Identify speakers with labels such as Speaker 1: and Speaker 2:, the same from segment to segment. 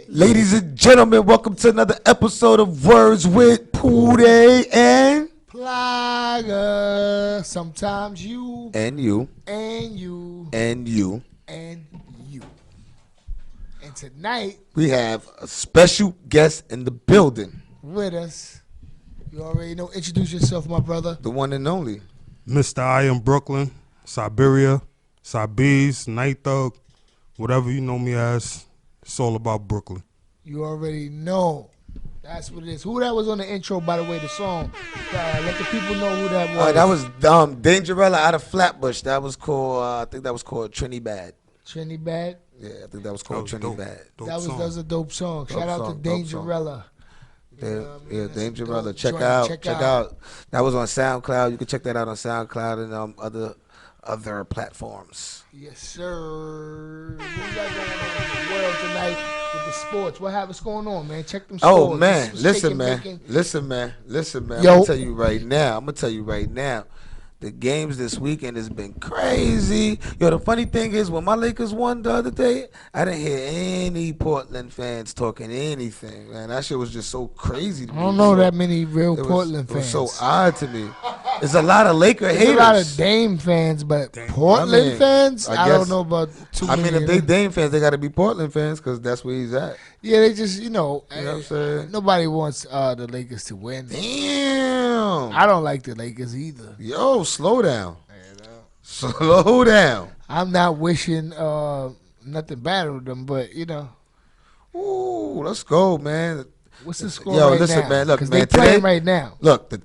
Speaker 1: Ladies and gentlemen, welcome to another episode of Words with Pooday and
Speaker 2: Plaga. Sometimes you
Speaker 1: and you
Speaker 2: and you
Speaker 1: and you.
Speaker 2: and you. And tonight
Speaker 1: We have a special guest in the building,
Speaker 2: with us, you already know. Introduce yourself, my brother.
Speaker 1: the one and only.
Speaker 3: Mr. I am Brooklyn, Siberia, Sibees, Night Thug, whatever you know me as. It's all about Brooklyn.
Speaker 2: You already know. That's what it is. Who that was on the intro, by the way, the song? Let the people know who that was.
Speaker 1: That was Dangerella out of Flatbush. That was called. I think that was called Trinidad.
Speaker 2: Trinidad.
Speaker 1: Yeah, I think that was called
Speaker 3: That was
Speaker 1: Trinidad.
Speaker 3: dope
Speaker 2: That was
Speaker 3: song.
Speaker 2: a dope song.
Speaker 1: Dope
Speaker 2: Shout out
Speaker 1: song,
Speaker 2: to
Speaker 1: dope song.
Speaker 2: Dangerella.
Speaker 1: Yeah,
Speaker 2: That's a
Speaker 1: Dangerella.
Speaker 2: dope
Speaker 1: Check
Speaker 2: joint.
Speaker 1: out.
Speaker 2: Check
Speaker 1: Check
Speaker 2: out.
Speaker 1: out. That was on SoundCloud. You can check that out on SoundCloud and other platforms.
Speaker 2: Yes, sir. What we got going on in the world tonight with the sports? What's going on, man? Check them scores.
Speaker 1: Oh man,
Speaker 2: What's
Speaker 1: listen
Speaker 2: shaking,
Speaker 1: man,
Speaker 2: baking?
Speaker 1: listen man, listen man.
Speaker 2: Yo.
Speaker 1: I'm gonna tell you right now. The games this weekend has been crazy. Yo, the funny thing is, when my Lakers won the other day, I didn't hear any Portland fans talking anything. Man, that shit was just so crazy to me.
Speaker 2: I don't know that many real Portland
Speaker 1: It was
Speaker 2: fans.
Speaker 1: so odd to me. There's a lot of Laker
Speaker 2: There's
Speaker 1: haters.
Speaker 2: a lot of Dame fans, but Portland
Speaker 1: I mean,
Speaker 2: fans,
Speaker 1: I
Speaker 2: I don't
Speaker 1: guess-
Speaker 2: know about too
Speaker 1: I
Speaker 2: many.
Speaker 1: mean, if
Speaker 2: of
Speaker 1: they
Speaker 2: them.
Speaker 1: Dame fans, they got to be Portland fans because that's where he's at.
Speaker 2: Yeah, they just,
Speaker 1: You know what I'm saying?
Speaker 2: nobody wants the Lakers to win.
Speaker 1: Damn.
Speaker 2: I don't like the Lakers either.
Speaker 1: Yo, slow down. Slow down.
Speaker 2: I'm not wishing nothing bad on them, but
Speaker 1: Ooh, let's go, man.
Speaker 2: what's the score
Speaker 1: Yo,
Speaker 2: right
Speaker 1: listen,
Speaker 2: now?
Speaker 1: man. Look,
Speaker 2: 'Cause
Speaker 1: man.
Speaker 2: they playing
Speaker 1: Today,
Speaker 2: right now.
Speaker 1: look, the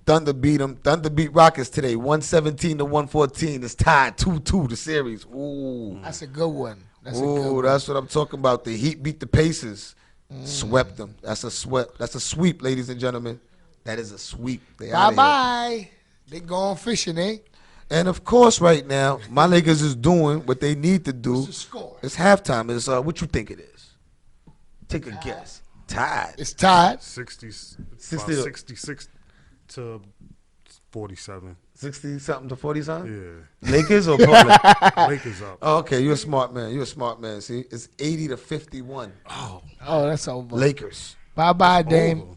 Speaker 1: Thunder beat them. Thunder beat Rockets today, 117 to 114. It's tied 2-2 the series. Ooh,
Speaker 2: That's a good one. That's a good
Speaker 1: ooh,
Speaker 2: one.
Speaker 1: that's what I'm talking about. The Heat beat the Pacers, swept them. That's a sweep. That's a sweep, ladies and gentlemen. That is a sweep. They
Speaker 2: Bye
Speaker 1: outta here.
Speaker 2: bye. They going fishing, eh?
Speaker 1: And of course, right now, my Lakers is doing what they need to do.
Speaker 2: What's the score?
Speaker 1: It's halftime. It's what you think it is? Take a guess. Tied.
Speaker 2: It's tied.
Speaker 3: 66 to 47.
Speaker 1: 60 something to 40 something.
Speaker 3: Yeah.
Speaker 1: Lakers or Portland?
Speaker 3: Lakers up.
Speaker 1: Oh, okay, you're a smart man. You're a smart man. See, it's 80 to 51.
Speaker 2: Oh, that's over.
Speaker 1: Lakers.
Speaker 2: Bye bye, Dame.
Speaker 3: Over.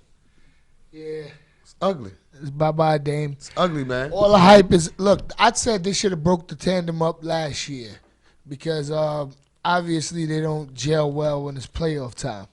Speaker 2: Yeah.
Speaker 1: It's ugly.
Speaker 2: It's bye bye, Dame.
Speaker 1: It's ugly, man.
Speaker 2: All the hype is look. I said they should have broke the tandem up last year because obviously they don't gel well when it's playoff time.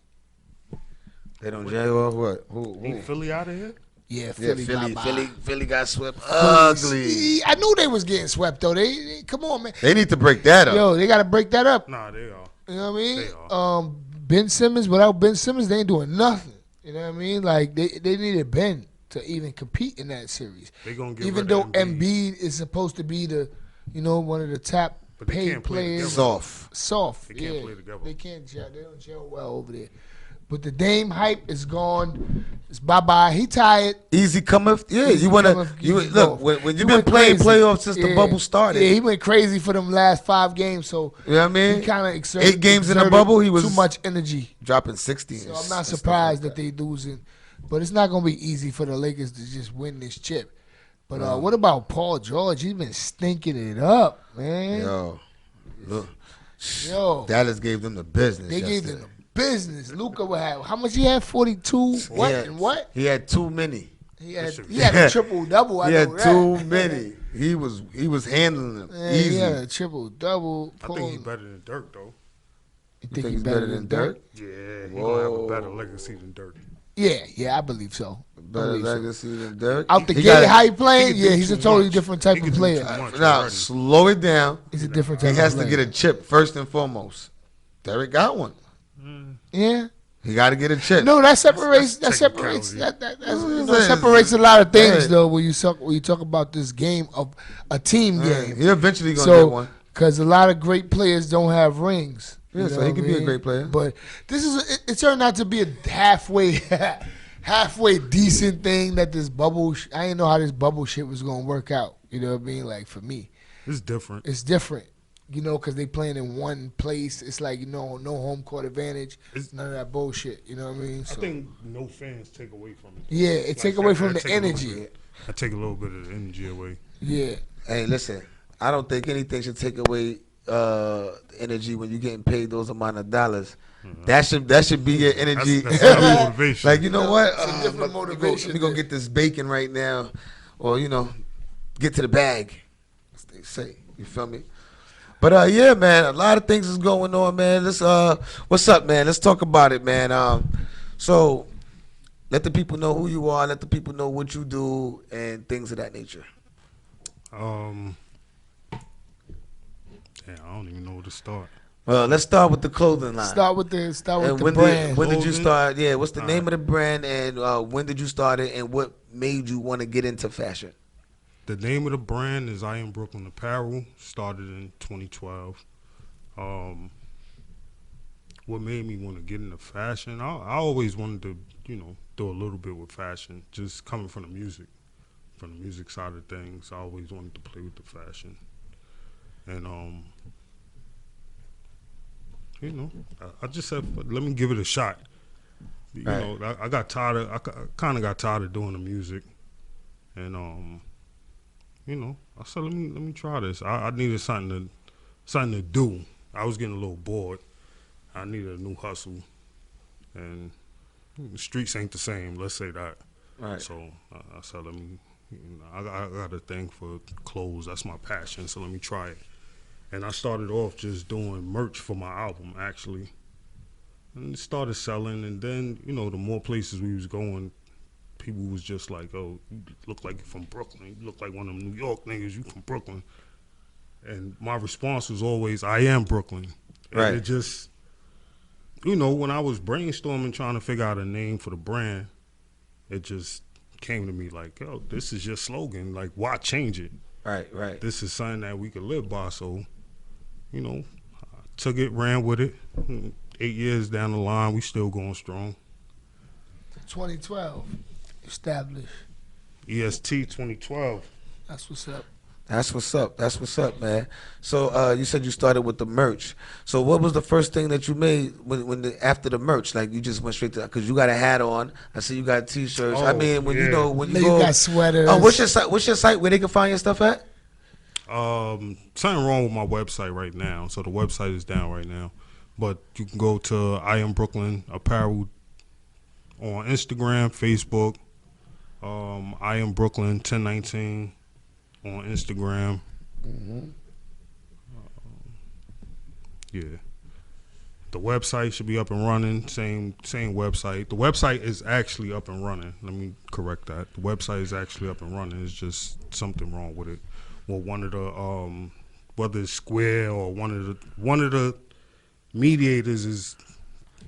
Speaker 1: They don't jail off what? Who?
Speaker 3: Ain't Philly out of here?
Speaker 2: Yeah,
Speaker 1: Yeah,
Speaker 2: Philly.
Speaker 1: Philly,
Speaker 2: bye-bye.
Speaker 1: Philly got swept. Ugly.
Speaker 2: I knew they was getting swept though. They come on, man.
Speaker 1: They need to break that up.
Speaker 2: Yo, they got to break that up.
Speaker 3: Nah, they are.
Speaker 2: You know what I mean?
Speaker 3: They are.
Speaker 2: Ben Simmons. Without Ben Simmons, they ain't doing nothing. You know what I mean? Like they needed Ben to even compete in that series.
Speaker 3: They gonna get
Speaker 2: Even
Speaker 3: rid
Speaker 2: though
Speaker 3: of Embiid.
Speaker 2: Embiid is supposed to be the, one of the top
Speaker 3: But they
Speaker 2: paid
Speaker 3: can't play
Speaker 2: players.
Speaker 3: together.
Speaker 2: Soft.
Speaker 3: They can't
Speaker 2: yeah.
Speaker 3: play together.
Speaker 2: They can't gel. They don't gel well over there. But the Dame hype is gone. It's bye bye. He tired.
Speaker 1: Easy cometh. Yeah,
Speaker 2: Easy
Speaker 1: you wanna.
Speaker 2: cometh,
Speaker 1: You
Speaker 2: easy
Speaker 1: look
Speaker 2: go.
Speaker 1: when
Speaker 2: He
Speaker 1: you've been
Speaker 2: went
Speaker 1: playing
Speaker 2: crazy.
Speaker 1: playoffs since the bubble started.
Speaker 2: Yeah, he went crazy for them last 5 games. So
Speaker 1: You know what I mean?
Speaker 2: he kind of exerted
Speaker 1: 8 games in the
Speaker 2: exerted
Speaker 1: bubble, he was
Speaker 2: too much energy.
Speaker 1: dropping 60.
Speaker 2: So
Speaker 1: and
Speaker 2: I'm not
Speaker 1: stuff
Speaker 2: surprised
Speaker 1: like
Speaker 2: that they losing, but it's not gonna be easy for the Lakers to just win this chip. But what about Paul George? He's been stinking it up, man.
Speaker 1: Yo, look,
Speaker 2: Yo.
Speaker 1: Dallas gave them the business.
Speaker 2: They gave
Speaker 1: yesterday.
Speaker 2: them the business. Luka would have how much he had? 42. What
Speaker 1: He had-
Speaker 2: and what?
Speaker 1: He had too many.
Speaker 2: He had
Speaker 3: should
Speaker 2: a triple double.
Speaker 1: He had too many. He was handling them
Speaker 2: Yeah,
Speaker 1: easy.
Speaker 2: he had a triple double.
Speaker 3: I think he's better than Dirk, though.
Speaker 2: You
Speaker 1: think he's better than Dirk?
Speaker 3: Yeah, he's gonna have a better
Speaker 1: Whoa.
Speaker 3: legacy than Dirk.
Speaker 2: Yeah, I believe so. I
Speaker 1: Better
Speaker 2: believe so.
Speaker 1: legacy than Dirk.
Speaker 2: Out the
Speaker 1: He
Speaker 2: gate,
Speaker 1: gotta-
Speaker 2: how he playing?
Speaker 3: he can
Speaker 2: Yeah,
Speaker 3: do
Speaker 2: he's a
Speaker 3: too
Speaker 2: totally
Speaker 3: much.
Speaker 2: different type
Speaker 3: He
Speaker 2: of
Speaker 3: can do
Speaker 2: player.
Speaker 3: too much
Speaker 1: Now
Speaker 3: already.
Speaker 1: slow it down.
Speaker 2: He's a different
Speaker 1: He
Speaker 2: type
Speaker 1: has
Speaker 2: of
Speaker 1: to
Speaker 2: player.
Speaker 1: get a chip first and foremost. Derek got one.
Speaker 2: Yeah.
Speaker 1: He got to get a chip.
Speaker 2: No, that separates.
Speaker 3: That's
Speaker 2: That separates.
Speaker 3: technicality.
Speaker 2: That separates a lot of things,
Speaker 1: Hey.
Speaker 2: though. When you talk about this game of a team game,
Speaker 1: He eventually gonna get
Speaker 2: so
Speaker 1: one.
Speaker 2: because a lot of great players don't have rings.
Speaker 1: Yeah,
Speaker 2: You
Speaker 1: so
Speaker 2: know
Speaker 1: he
Speaker 2: what
Speaker 1: could
Speaker 2: I
Speaker 1: be a
Speaker 2: mean?
Speaker 1: great player.
Speaker 2: But this is it turned out to be a halfway decent thing that this bubble. I didn't know how this bubble shit was gonna work out. You know what I mean? Like for me,
Speaker 3: It's different.
Speaker 2: it's different. Because they playing in one place. It's like no home court advantage.
Speaker 3: It's-
Speaker 2: None of that bullshit. You know what I mean?
Speaker 3: I
Speaker 2: So,
Speaker 3: think no fans take away from it.
Speaker 2: yeah, it
Speaker 3: Like,
Speaker 2: take away from
Speaker 3: I
Speaker 2: the
Speaker 3: take a little
Speaker 2: energy.
Speaker 3: bit- I take a little bit of the energy away.
Speaker 2: Yeah.
Speaker 1: Hey, listen. I don't think anything should take away energy when you getting paid those amount of dollars. That should be your energy.
Speaker 3: That's motivation.
Speaker 1: Like, you know what?
Speaker 2: It's a different motivation.
Speaker 1: Let me go get this bacon right now, or get to the bag, as they say. You feel me? But yeah, man, a lot of things is going on, man. Let's what's up, man? Let's talk about it, man. So let the people know who you are. Let the people know what you do and things of that nature.
Speaker 3: Um, I don't even know where to start.
Speaker 1: Well, let's start with the clothing line.
Speaker 2: Start with the
Speaker 1: And
Speaker 2: brand.
Speaker 1: when did you
Speaker 3: Clothing?
Speaker 1: start? Yeah, what's the
Speaker 3: All
Speaker 1: name
Speaker 3: right.
Speaker 1: of the brand and when did you start it and what made you want to get into fashion?
Speaker 3: The name of the brand is I Am Brooklyn Apparel. Started in 2012. What made me want to get into fashion? I always wanted to, do a little bit with fashion. Just coming from the music side of things, I always wanted to play with the fashion. And I just said, let me give it a shot.
Speaker 1: Right.
Speaker 3: I got tired of, I kind of got tired of doing the music, and I said, let me try this. I needed something to do. I was getting a little bored. I needed a new hustle, and the streets ain't the same. Let's say that.
Speaker 1: Right.
Speaker 3: So I said, let me. I got a thing for clothes. That's my passion. So let me try it. And I started off just doing merch for my album, actually. And it started selling. And then, the more places we was going, people was just like, oh, you look like you're from Brooklyn. You look like one of them New York niggas. You from Brooklyn. And my response was always, I am Brooklyn. And
Speaker 1: Right.
Speaker 3: it just, when I was brainstorming, trying to figure out a name for the brand, it just came to me like, yo, this is your slogan. Like, why change it?
Speaker 1: Right.
Speaker 3: This is something that we could live by. So, I took it, ran with it. 8 years down the line, we still going strong.
Speaker 2: 2012 established.
Speaker 3: EST 2012.
Speaker 2: That's what's up.
Speaker 1: That's what's up, man. So you said you started with the merch. So what was the first thing that you made after the merch? Like you just went straight to because you got a hat on. I see you got t-shirts. I
Speaker 3: Oh,
Speaker 1: mean, when
Speaker 3: yeah.
Speaker 1: when you
Speaker 2: Now
Speaker 1: go,
Speaker 2: you got sweaters.
Speaker 1: what's your site? What's your site where they can find your stuff at?
Speaker 3: Something wrong with my website right now. So the website is down right now. But you can go to I Am Brooklyn Apparel on Instagram, Facebook. I Am Brooklyn 1019 on Instagram. Yeah. The website should be up and running. Same website. The website is actually up and running. Let me correct that. The website is actually up and running. It's just something wrong with it. Well, one of the whether it's Square or one of the mediators is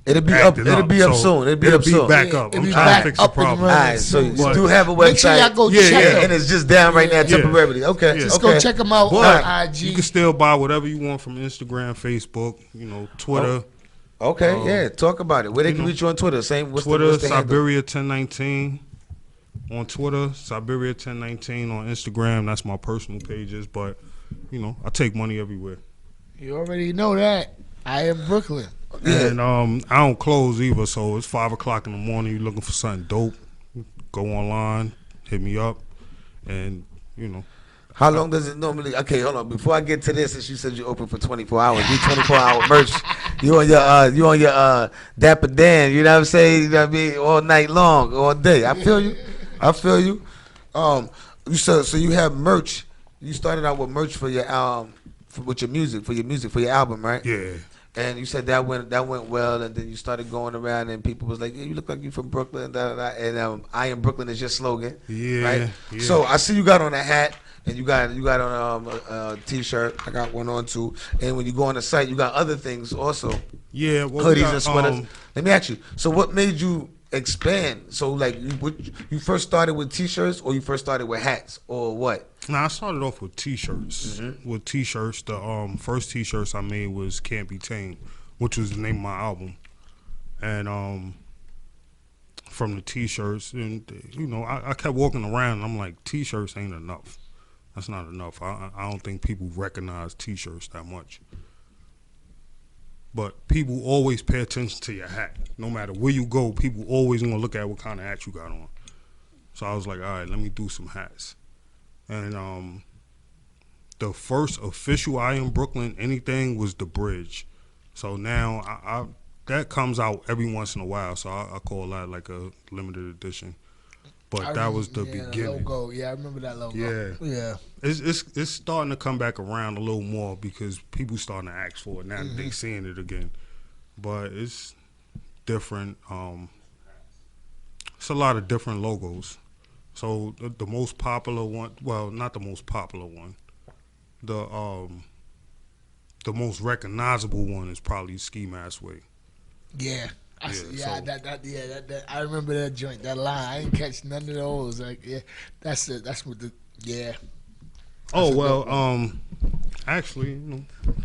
Speaker 1: It'll be up.
Speaker 3: acting
Speaker 1: It'll be up
Speaker 3: so
Speaker 1: soon. It'll be up soon.
Speaker 3: back
Speaker 2: Yeah,
Speaker 3: up.
Speaker 2: it'll
Speaker 3: I'm
Speaker 2: be
Speaker 3: trying
Speaker 2: back
Speaker 3: to fix
Speaker 2: up
Speaker 3: the
Speaker 2: and
Speaker 3: problem.
Speaker 1: All
Speaker 2: running.
Speaker 1: right, so you
Speaker 2: But
Speaker 1: do have a
Speaker 2: make sure
Speaker 1: website.
Speaker 2: y'all go
Speaker 3: Yeah,
Speaker 2: check
Speaker 3: yeah.
Speaker 2: them.
Speaker 1: and it's just down right now
Speaker 3: Yeah.
Speaker 1: temporarily. Okay,
Speaker 2: Just
Speaker 1: okay.
Speaker 2: go check them out
Speaker 3: But
Speaker 2: on
Speaker 3: you
Speaker 2: IG.
Speaker 3: can still buy whatever you want from Instagram, Facebook, Twitter.
Speaker 1: Okay, yeah. Talk about it. Where they can reach you on Twitter? Same. What's
Speaker 3: Twitter,
Speaker 1: the handle?
Speaker 3: Siberia 1019 on Twitter, Siberia 1019 on Instagram. That's my personal pages, but I take money everywhere.
Speaker 2: You already know that. I Am Brooklyn.
Speaker 1: Yeah.
Speaker 3: And I don't close either, so it's 5:00 in the morning. You looking for something dope? Go online, hit me up, and
Speaker 1: How long does it normally? Okay, hold on. Before I get to this, since you said you're open for 24 hours, you 24-hour merch. You on your Dapper Dan. You know what I'm saying? You know what I mean? All night long, all day. I feel you. I feel you. So you have merch. You started out with merch for your with your music, for your album, right?
Speaker 3: yeah.
Speaker 1: And you said that went well, and then you started going around, and people was like, "Yeah, you look like you from Brooklyn." Da, da, da. And I Am Brooklyn is your slogan,
Speaker 3: Yeah,
Speaker 1: right?
Speaker 3: yeah.
Speaker 1: So I see you got on a hat, and you got on a t-shirt. I got one on too. And when you go on the site, you got other things also,
Speaker 3: Yeah, well, we
Speaker 1: hoodies
Speaker 3: got,
Speaker 1: and sweaters. Let me ask you. So what made you expand? So like you first started with t-shirts, or you first started with hats, or what?
Speaker 3: Now I started off with t-shirts. With t-shirts, the first t-shirts I made was "Can't Be Tamed," which was the name of my album, and from the t-shirts, and I kept walking around, and I'm like, t-shirts ain't enough. That's not enough. I don't think people recognize t-shirts that much. But people always pay attention to your hat. No matter where you go, people always gonna look at what kind of hat you got on. So I was like, all right, let me do some hats. And the first official I Am Brooklyn anything was the bridge. So now I that comes out every once in a while. So I call that like a limited edition. But that was the beginning.
Speaker 2: Logo. Yeah, I remember that logo.
Speaker 3: Yeah.
Speaker 2: Yeah.
Speaker 3: It's starting to come back around a little more because people starting to ask for it now that they seeing it again. But it's different. It's a lot of different logos. So the most popular one, well, not the most popular one, the most recognizable one is probably Ski Mask Way.
Speaker 2: Yeah. I
Speaker 3: Yeah,
Speaker 2: that I remember that joint, that line. I didn't catch none of those. Like, yeah, that's it. That's what the
Speaker 3: Oh well, actually,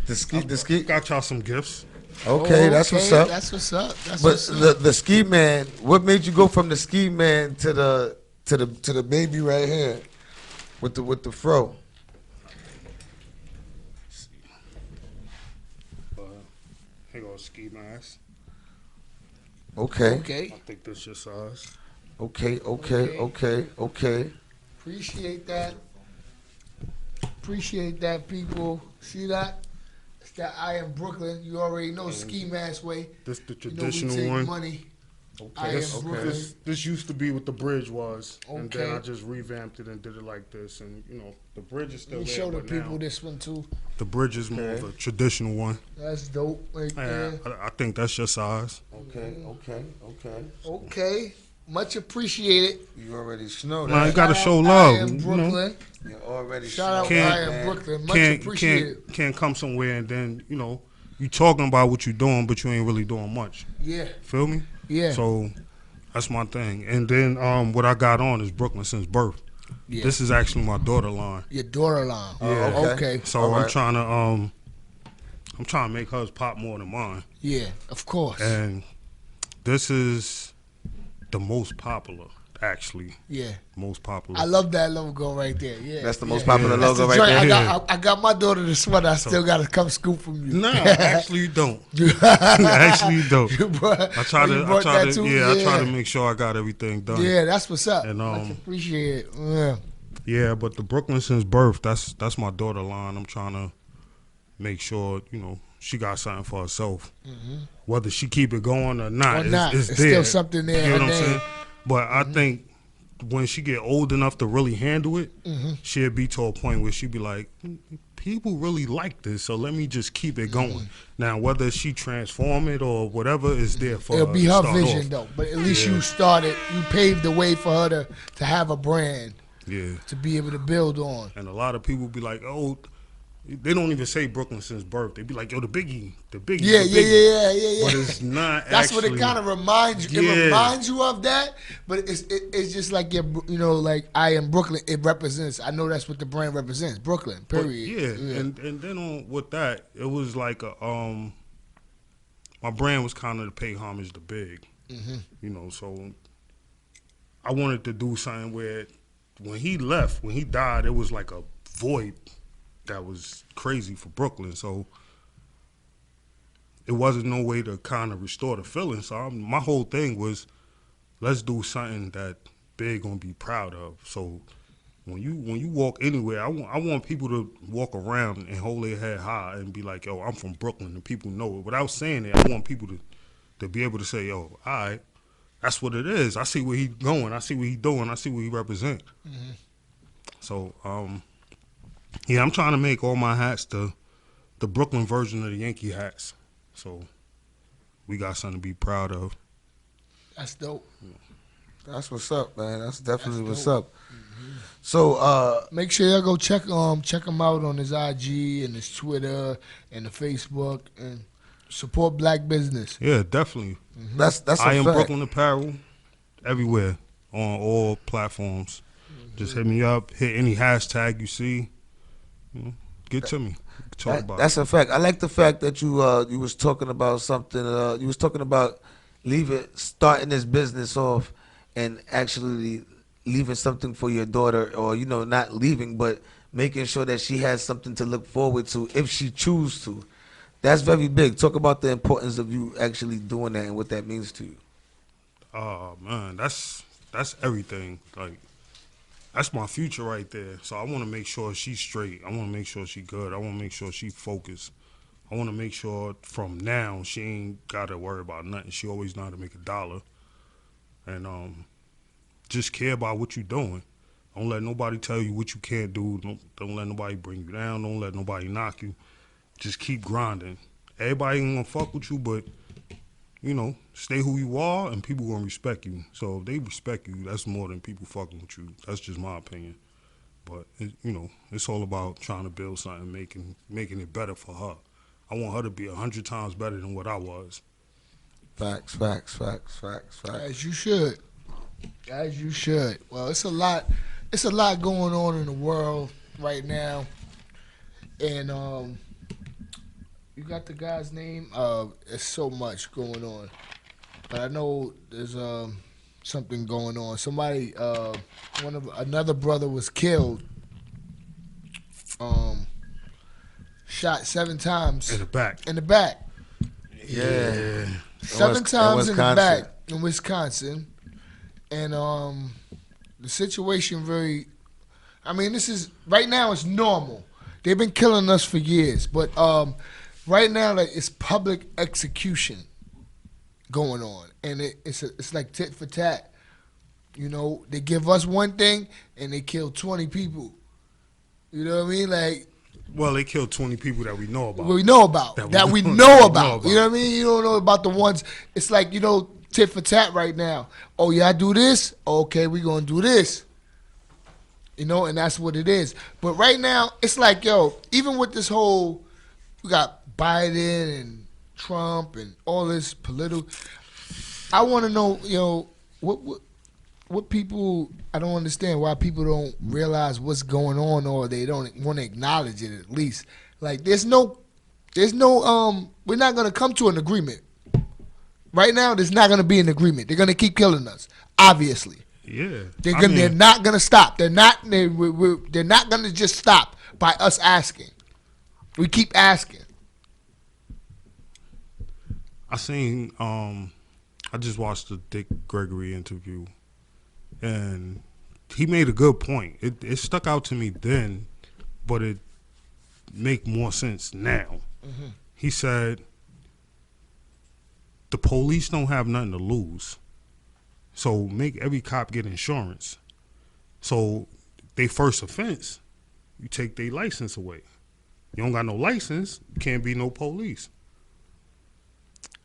Speaker 1: The ski.
Speaker 3: got y'all some gifts.
Speaker 1: Okay, that's what's up.
Speaker 2: That's what's up. That's
Speaker 1: But
Speaker 2: what's up.
Speaker 1: the ski man, what made you go from the ski man to the baby right here with the fro?
Speaker 3: Here goes Ski Mask.
Speaker 1: Okay.
Speaker 2: Okay.
Speaker 3: I think this your size.
Speaker 1: Okay.
Speaker 2: Appreciate that. Appreciate that, people. See that? It's that I Am Brooklyn. You already know Ski Mask Way.
Speaker 3: This the
Speaker 2: You know we
Speaker 3: traditional
Speaker 2: take
Speaker 3: one.
Speaker 2: money. I
Speaker 1: Okay.
Speaker 2: Am Brooklyn.
Speaker 3: This used to be what the bridge was, and then
Speaker 2: Okay.
Speaker 3: I just revamped it and did it like this. And the bridge is still
Speaker 2: We
Speaker 3: there,
Speaker 2: show the
Speaker 3: but
Speaker 2: people
Speaker 3: now
Speaker 2: this one too.
Speaker 3: the bridge is more of a traditional one.
Speaker 2: That's dope right there.
Speaker 3: I think that's your size.
Speaker 1: Okay.
Speaker 2: Okay. Much appreciated.
Speaker 1: You already know
Speaker 3: Nah, you
Speaker 1: that.
Speaker 3: gotta
Speaker 2: Shout
Speaker 3: show
Speaker 2: out
Speaker 3: love.
Speaker 2: I Am
Speaker 3: You know?
Speaker 2: Brooklyn.
Speaker 1: You already
Speaker 2: Shout out
Speaker 3: Can't-
Speaker 2: I Am
Speaker 1: man.
Speaker 2: Brooklyn. Much appreciated.
Speaker 3: Can't come somewhere and then you talking about what you're doing, but you ain't really doing much.
Speaker 2: Yeah.
Speaker 3: Feel me?
Speaker 2: Yeah.
Speaker 3: So that's my thing. And then what I got on is Brooklyn since birth.
Speaker 2: Yeah.
Speaker 3: This is actually my daughter line.
Speaker 2: Your daughter line.
Speaker 1: Yeah.
Speaker 2: Okay.
Speaker 3: So
Speaker 1: All
Speaker 3: I'm
Speaker 1: right.
Speaker 3: trying to make hers pop more than mine.
Speaker 2: Yeah. Of course.
Speaker 3: And this is the most popular, actually.
Speaker 2: Yeah.
Speaker 3: Most popular.
Speaker 2: I love that logo right there. Yeah.
Speaker 1: That's the most
Speaker 2: yeah.
Speaker 1: popular
Speaker 2: That's
Speaker 1: logo
Speaker 2: the
Speaker 1: right
Speaker 2: joint.
Speaker 1: there.
Speaker 2: I got my daughter the sweater. I still got to come scoop from you.
Speaker 3: Nah, actually you don't. Actually you don't.
Speaker 2: You brought,
Speaker 3: I try
Speaker 2: you
Speaker 3: to,
Speaker 2: brought that too?
Speaker 3: I try to make sure I got everything done.
Speaker 2: Yeah, that's what's up.
Speaker 3: And,
Speaker 2: Much appreciate it. Yeah.
Speaker 3: Yeah, but the Brooklyn since birth, that's my daughter line. I'm trying to make sure, she got something for herself. Whether she keep it going or not,
Speaker 2: Or not,
Speaker 3: it's
Speaker 2: it's
Speaker 3: there.
Speaker 2: still something there,
Speaker 3: You know
Speaker 2: her
Speaker 3: what I'm
Speaker 2: name.
Speaker 3: saying? But I think when she get old enough to really handle it, she'll be to a point where she'll be like, people really like this, so let me just keep it going. Now, whether she transform it or whatever is there for
Speaker 2: It'll
Speaker 3: her
Speaker 2: be
Speaker 3: to
Speaker 2: her
Speaker 3: start
Speaker 2: vision
Speaker 3: off.
Speaker 2: though. But at least you started, you paved the way for her to have a brand
Speaker 3: Yeah.
Speaker 2: to be able to build on.
Speaker 3: And a lot of people be like, oh, they don't even say Brooklyn since birth. They be like, yo, the Biggie.
Speaker 2: Yeah.
Speaker 3: the Biggie. But it's not
Speaker 2: That's
Speaker 3: actually.
Speaker 2: what it kind of reminds you.
Speaker 3: Yeah.
Speaker 2: It reminds you of that, but it's just like like I Am Brooklyn. It represents. I know that's what the brand represents. Brooklyn.
Speaker 3: But
Speaker 2: Period.
Speaker 3: yeah, and then with that, it was like my brand was kind of to pay homage to Big. So I wanted to do something where when he died, it was like a void that was crazy for Brooklyn. So it wasn't no way to kind of restore the feeling. So my whole thing was, let's do something that Big gonna be proud of. So when you walk anywhere, I want people to walk around and hold their head high and be like, yo, I'm from Brooklyn, and people know it. Without saying it, I want people to be able to say, yo, all right, that's what it is. I see where he's going. I see what he's doing. I see what he represents. So, yeah, I'm trying to make all my hats the Brooklyn version of the Yankee hats. So we got something to be proud of.
Speaker 2: That's dope.
Speaker 1: That's what's up, man. That's definitely what's up. So,
Speaker 2: Make sure y'all go check him out on his IG and his Twitter and the Facebook and support black business.
Speaker 3: Yeah, definitely.
Speaker 1: that's a
Speaker 3: I Am
Speaker 1: fact.
Speaker 3: Brooklyn Apparel everywhere on all platforms. Just hit me up. Hit any hashtag you see. Get to me. Talk about
Speaker 1: That's
Speaker 3: it.
Speaker 1: a fact. I like the fact that you was talking about something. You was talking about starting this business off and actually leaving something for your daughter, or not leaving, but making sure that she has something to look forward to if she choose to. That's very big. Talk about the importance of you actually doing that and what that means to you.
Speaker 3: Oh man, that's everything. Like That's my future right there. So I want to make sure she's straight. I want to make sure she good. I want to make sure she focused. I want to make sure from now she ain't got to worry about nothing. She always know how to make a dollar, and just care about what you're doing. Don't let nobody tell you what you can't do. Don't let nobody bring you down. Don't let nobody knock you. Just keep grinding. Everybody ain't gonna fuck with you, but stay who you are, and people gonna respect you. So if they respect you, that's more than people fucking with you. That's just my opinion. But it's all about trying to build something, making it better for her. I want her to be 100 times better than what I was.
Speaker 1: Facts, facts, facts, facts, facts.
Speaker 2: As you should. As you should. Well, it's a lot. It's a lot going on in the world right now, and you got the guy's name. There's so much going on, but I know there's something going on. Somebody, another brother was killed. Shot 7 times
Speaker 3: In the back.
Speaker 2: in the back.
Speaker 1: Yeah.
Speaker 2: 7 times in the
Speaker 1: Wisconsin.
Speaker 2: back in Wisconsin. And the situation this is, right now it's normal. They've been killing us for years. But right now it's public execution going on. And it's like tit for tat. They give us one thing and they kill 20 people. You know what I mean? Like,
Speaker 3: Well, they killed 20 people that we know about.
Speaker 2: we know about. That we know about. You know what I mean? You don't know about the ones. It's like, tit for tat right now. Oh, y'all do this? Okay, we going to do this. And that's what it is. But right now, it's like, even with this whole, we got Biden and Trump and all this political, I want to know, what people, I don't understand why people don't realize what's going on, or they don't want to acknowledge it at least. Like, there's no, we're not going to come to an agreement. Right now, there's not going to be an agreement. They're going to keep killing us, obviously.
Speaker 3: Yeah.
Speaker 2: They're not going to stop. They're not going to just stop by us asking. We keep asking.
Speaker 3: I just watched the Dick Gregory interview, and he made a good point. It stuck out to me then, but it make more sense now. Mm-hmm. He said, the police don't have nothing to lose, so make every cop get insurance. So they first offense, you take their license away. You don't got no license, can't be no police.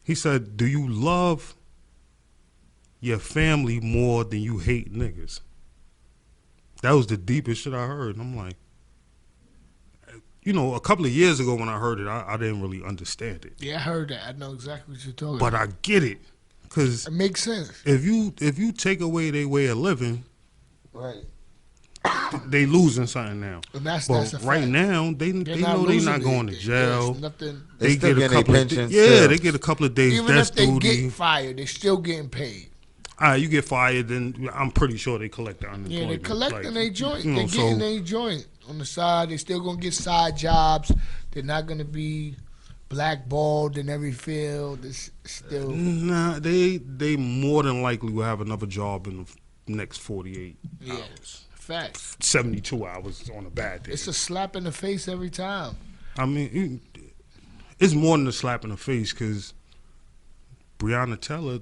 Speaker 3: He said, do you love your family more than you hate niggas? That was the deepest shit I heard. And I'm like, a couple of years ago when I heard it, I didn't really understand it.
Speaker 2: Yeah, I heard that. I know exactly what you're talking
Speaker 3: But
Speaker 2: about.
Speaker 3: I get it. Because
Speaker 2: It makes sense.
Speaker 3: if you take away their way of living,
Speaker 1: Right.
Speaker 3: they losing something now.
Speaker 2: And that's
Speaker 3: But
Speaker 2: a
Speaker 3: right
Speaker 2: fact.
Speaker 3: now, they know they're not going to jail.
Speaker 2: There's nothing.
Speaker 1: They still
Speaker 3: get a
Speaker 1: getting their
Speaker 3: couple of
Speaker 1: pensions
Speaker 3: yeah,
Speaker 1: still.
Speaker 3: they get a couple of days
Speaker 2: Even
Speaker 3: death
Speaker 2: if they
Speaker 3: duty.
Speaker 2: get fired, they're still getting paid.
Speaker 3: All right, you get fired, then I'm pretty sure they collect the
Speaker 2: Yeah,
Speaker 3: unemployment.
Speaker 2: they're collecting their joint.
Speaker 3: you know,
Speaker 2: They're getting
Speaker 3: so-
Speaker 2: their joint on the side. They're still gonna get side jobs. They're not gonna be blackballed in every field. It's still
Speaker 3: Nah, they more than likely will have another job in the next 48 hours.
Speaker 2: facts.
Speaker 3: 72 hours on a bad day.
Speaker 2: It's a slap in the face every time.
Speaker 3: I mean, it's more than a slap in the face because Breonna Taylor,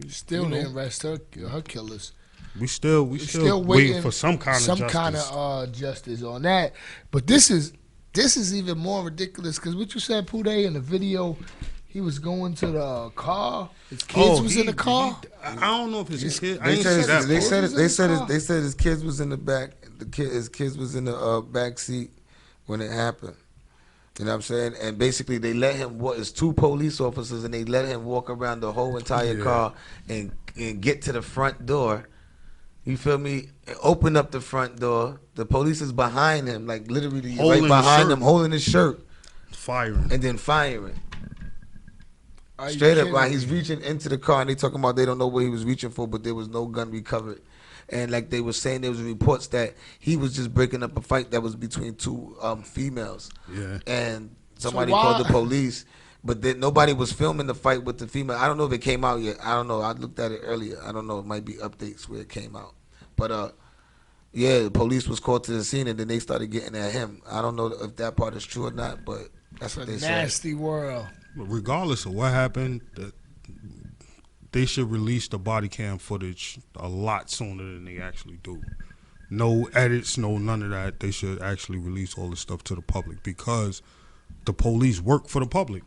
Speaker 2: Still
Speaker 3: you know,
Speaker 2: didn't arrest her killers.
Speaker 3: we still waiting for some kind of justice.
Speaker 2: kind of justice on that. But this is even more ridiculous because what you said, Pooday, in the video, he was going to the car. His kids was in the car.
Speaker 3: I don't know if his kids. I
Speaker 1: They
Speaker 3: ain't
Speaker 1: said
Speaker 3: see that.
Speaker 1: they
Speaker 3: part.
Speaker 1: said his kids was in the back. His kids was in the back seat when it happened. You know what I'm saying? And basically, they let him walk. It's 2 police officers, and they let him walk around the whole entire
Speaker 3: Yeah.
Speaker 1: car and get to the front door. You feel me? And open up the front door. The police is behind him, like literally
Speaker 3: Holding
Speaker 1: right
Speaker 3: his
Speaker 1: behind
Speaker 3: shirt.
Speaker 1: him, holding his shirt,
Speaker 3: Firing.
Speaker 1: and then firing.
Speaker 2: Are you
Speaker 1: Straight up,
Speaker 2: kidding
Speaker 1: while
Speaker 2: me?
Speaker 1: he's reaching into the car, and they talking about they don't know what he was reaching for, but there was no gun recovered. And like they were saying, there was reports that he was just breaking up a fight that was between 2 females.
Speaker 3: Yeah.
Speaker 1: And somebody
Speaker 2: why-
Speaker 1: called the police, but then nobody was filming the fight with the female. I don't know if it came out yet. I don't know. I looked at it earlier. I don't know. It might be updates where it came out. But Yeah, the police was called to the scene and then they started getting at him. I don't know if that part is true or not, but that's
Speaker 2: It's
Speaker 1: what
Speaker 2: a
Speaker 1: they said.
Speaker 2: nasty world.
Speaker 3: Regardless of what happened, they should release the body cam footage a lot sooner than they actually do. No edits, no none of that. They should actually release all this stuff to the public because the police work for the public.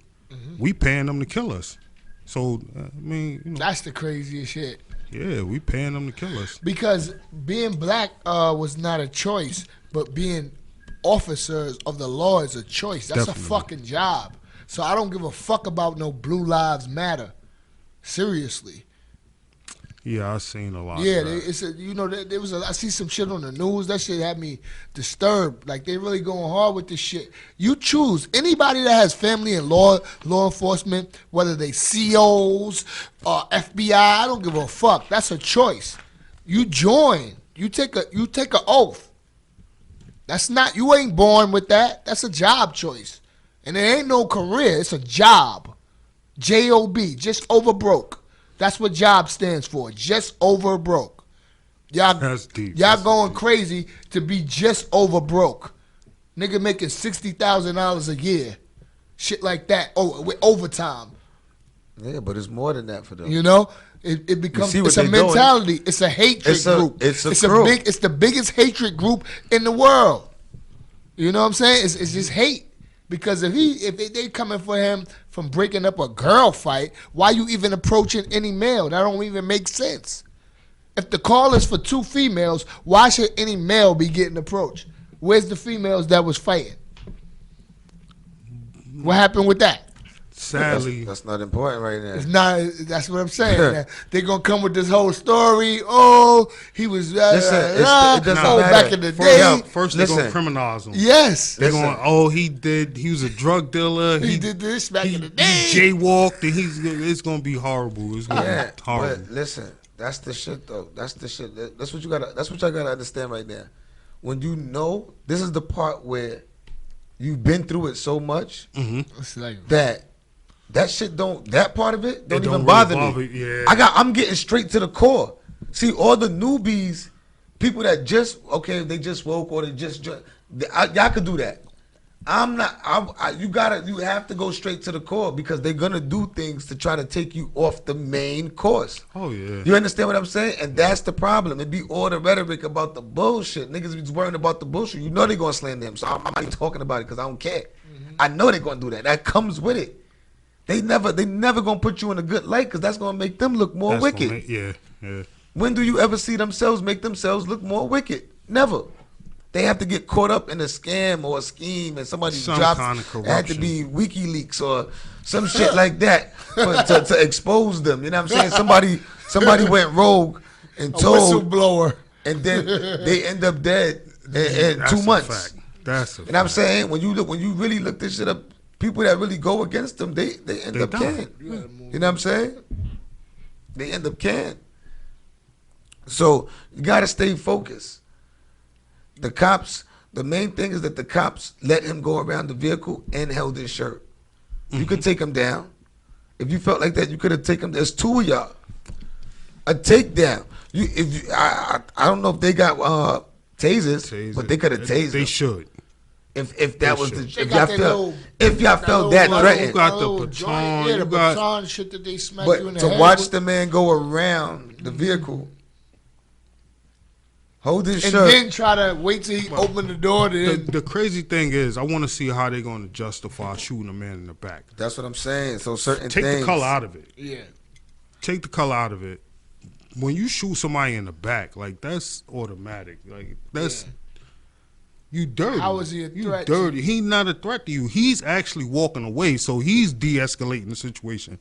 Speaker 3: We paying them to kill us. So, I mean, you know.
Speaker 2: That's the craziest shit.
Speaker 3: Yeah, we paying them to kill us.
Speaker 2: Because being black was not a choice, but being officers of the law is a choice. That's
Speaker 3: Definitely.
Speaker 2: a fucking job. So I don't give a fuck about no Blue Lives Matter. Seriously.
Speaker 3: Yeah, I seen a lot.
Speaker 2: Yeah,
Speaker 3: of that.
Speaker 2: it's a, you know, there was I see some shit on the news. That shit had me disturbed. Like they really going hard with this shit. You choose anybody that has family in law enforcement, whether they COs or FBI. I don't give a fuck. That's a choice. You join. You take a oath. That's not, you ain't born with that. That's a job choice, and it ain't no career. It's a job. J-O-B. Just over broke. That's what job stands for. Just over broke.
Speaker 3: That's deep.
Speaker 2: Y'all
Speaker 3: That's
Speaker 2: going
Speaker 3: deep.
Speaker 2: crazy to be just over broke. Nigga making $60,000 a year. Shit like that. Oh, with overtime.
Speaker 1: Yeah, but it's more than that for them.
Speaker 2: You know? It becomes,
Speaker 1: see what
Speaker 2: it's a
Speaker 1: they doing?
Speaker 2: mentality. It's a hatred group.
Speaker 1: It's a crew.
Speaker 2: It's the biggest hatred group in the world. You know what I'm saying? It's just hate. Because if they coming for him from breaking up a girl fight, why you even approaching any male? That don't even make sense. If the call is for two females, why should any male be getting approached? Where's the females that was fighting? What happened with that?
Speaker 3: Sadly,
Speaker 1: That's not important right now.
Speaker 2: It's not. That's what I'm saying. They're gonna come with this whole story. Oh, he was.
Speaker 1: Listen, it doesn't
Speaker 2: oh,
Speaker 1: matter.
Speaker 2: back in the
Speaker 3: first,
Speaker 2: day.
Speaker 3: first they're
Speaker 1: listen.
Speaker 3: gonna criminalize them.
Speaker 2: Yes,
Speaker 3: They're
Speaker 1: Listen.
Speaker 3: going, oh, he was a drug dealer.
Speaker 2: he did this back in the day.
Speaker 3: He jaywalked, and it's gonna be horrible. It's gonna
Speaker 1: Yeah,
Speaker 3: be horrible.
Speaker 1: but listen, that's the shit though. That's the shit. That's what you gotta. That's what y'all gotta understand right now. When you know, this is the part where you've been through it so much
Speaker 2: It's like,
Speaker 1: that shit don't. That part of it don't
Speaker 3: It
Speaker 1: even
Speaker 3: don't
Speaker 1: bother
Speaker 3: really
Speaker 1: me.
Speaker 3: yeah.
Speaker 1: I'm getting straight to the core. See, all the newbies, people that just they just woke or they just y'all could do that. I'm not. You have to go straight to the core because they're gonna do things to try to take you off the main course.
Speaker 3: Oh yeah.
Speaker 1: You understand what I'm saying? And that's the problem. It be all the rhetoric about the bullshit. Niggas be worrying about the bullshit. You know they gonna slander them. So I'm not even talking about it because I don't care. I know they gonna do that. That comes with it. They never gonna put you in a good light because that's gonna make them look more
Speaker 3: That's
Speaker 1: wicked.
Speaker 3: gonna make- yeah.
Speaker 1: When do you ever see themselves make themselves look more wicked? Never. They have to get caught up in a scam or a scheme and somebody
Speaker 3: Some
Speaker 1: drops.
Speaker 3: kind of
Speaker 1: It had to
Speaker 3: corruption.
Speaker 1: be WikiLeaks or some shit like that to expose them. You know what I'm saying? Somebody went rogue and
Speaker 2: a
Speaker 1: told,
Speaker 2: whistleblower.
Speaker 1: and then they end up dead in
Speaker 3: That's
Speaker 1: 2
Speaker 3: a
Speaker 1: months.
Speaker 3: fact. That's a
Speaker 1: And I'm
Speaker 3: fact.
Speaker 1: saying when you really look this shit up, people that really go against them, they end
Speaker 3: They
Speaker 1: up
Speaker 3: die.
Speaker 1: can. You know what I'm saying? They end up can. So you gotta stay focused. The cops, the main thing is that the cops let him go around the vehicle and held his shirt. You could take him down. If you felt like that, you could have taken him. There's two of y'all. A takedown. I don't know if they got tasers, but they could have tased
Speaker 3: They
Speaker 1: him.
Speaker 3: should.
Speaker 1: If that was the
Speaker 2: They
Speaker 1: if
Speaker 2: got
Speaker 1: y'all
Speaker 2: that
Speaker 1: felt
Speaker 2: little-
Speaker 1: if y'all felt that
Speaker 3: little-
Speaker 1: threatened.
Speaker 3: You got the
Speaker 2: little
Speaker 3: baton,
Speaker 2: joint, yeah, the
Speaker 3: you got-
Speaker 2: baton shit that they smack you in
Speaker 1: But
Speaker 2: the
Speaker 1: to
Speaker 2: head
Speaker 1: watch
Speaker 2: with.
Speaker 1: the man go around the vehicle, hold his
Speaker 2: And
Speaker 1: shirt.
Speaker 2: then try to wait till he open the door.
Speaker 3: The crazy thing is, I want to see how they're going to justify shooting a man in the back.
Speaker 1: That's what I'm saying. So certain
Speaker 3: Take
Speaker 1: things.
Speaker 3: the color out of it.
Speaker 2: Yeah.
Speaker 3: Take the color out of it. When you shoot somebody in the back, like that's automatic. Like that's you dirty.
Speaker 2: How is he a
Speaker 3: you
Speaker 2: threat to
Speaker 3: dirty. He's not a threat to you. He's actually walking away, so he's de-escalating the situation.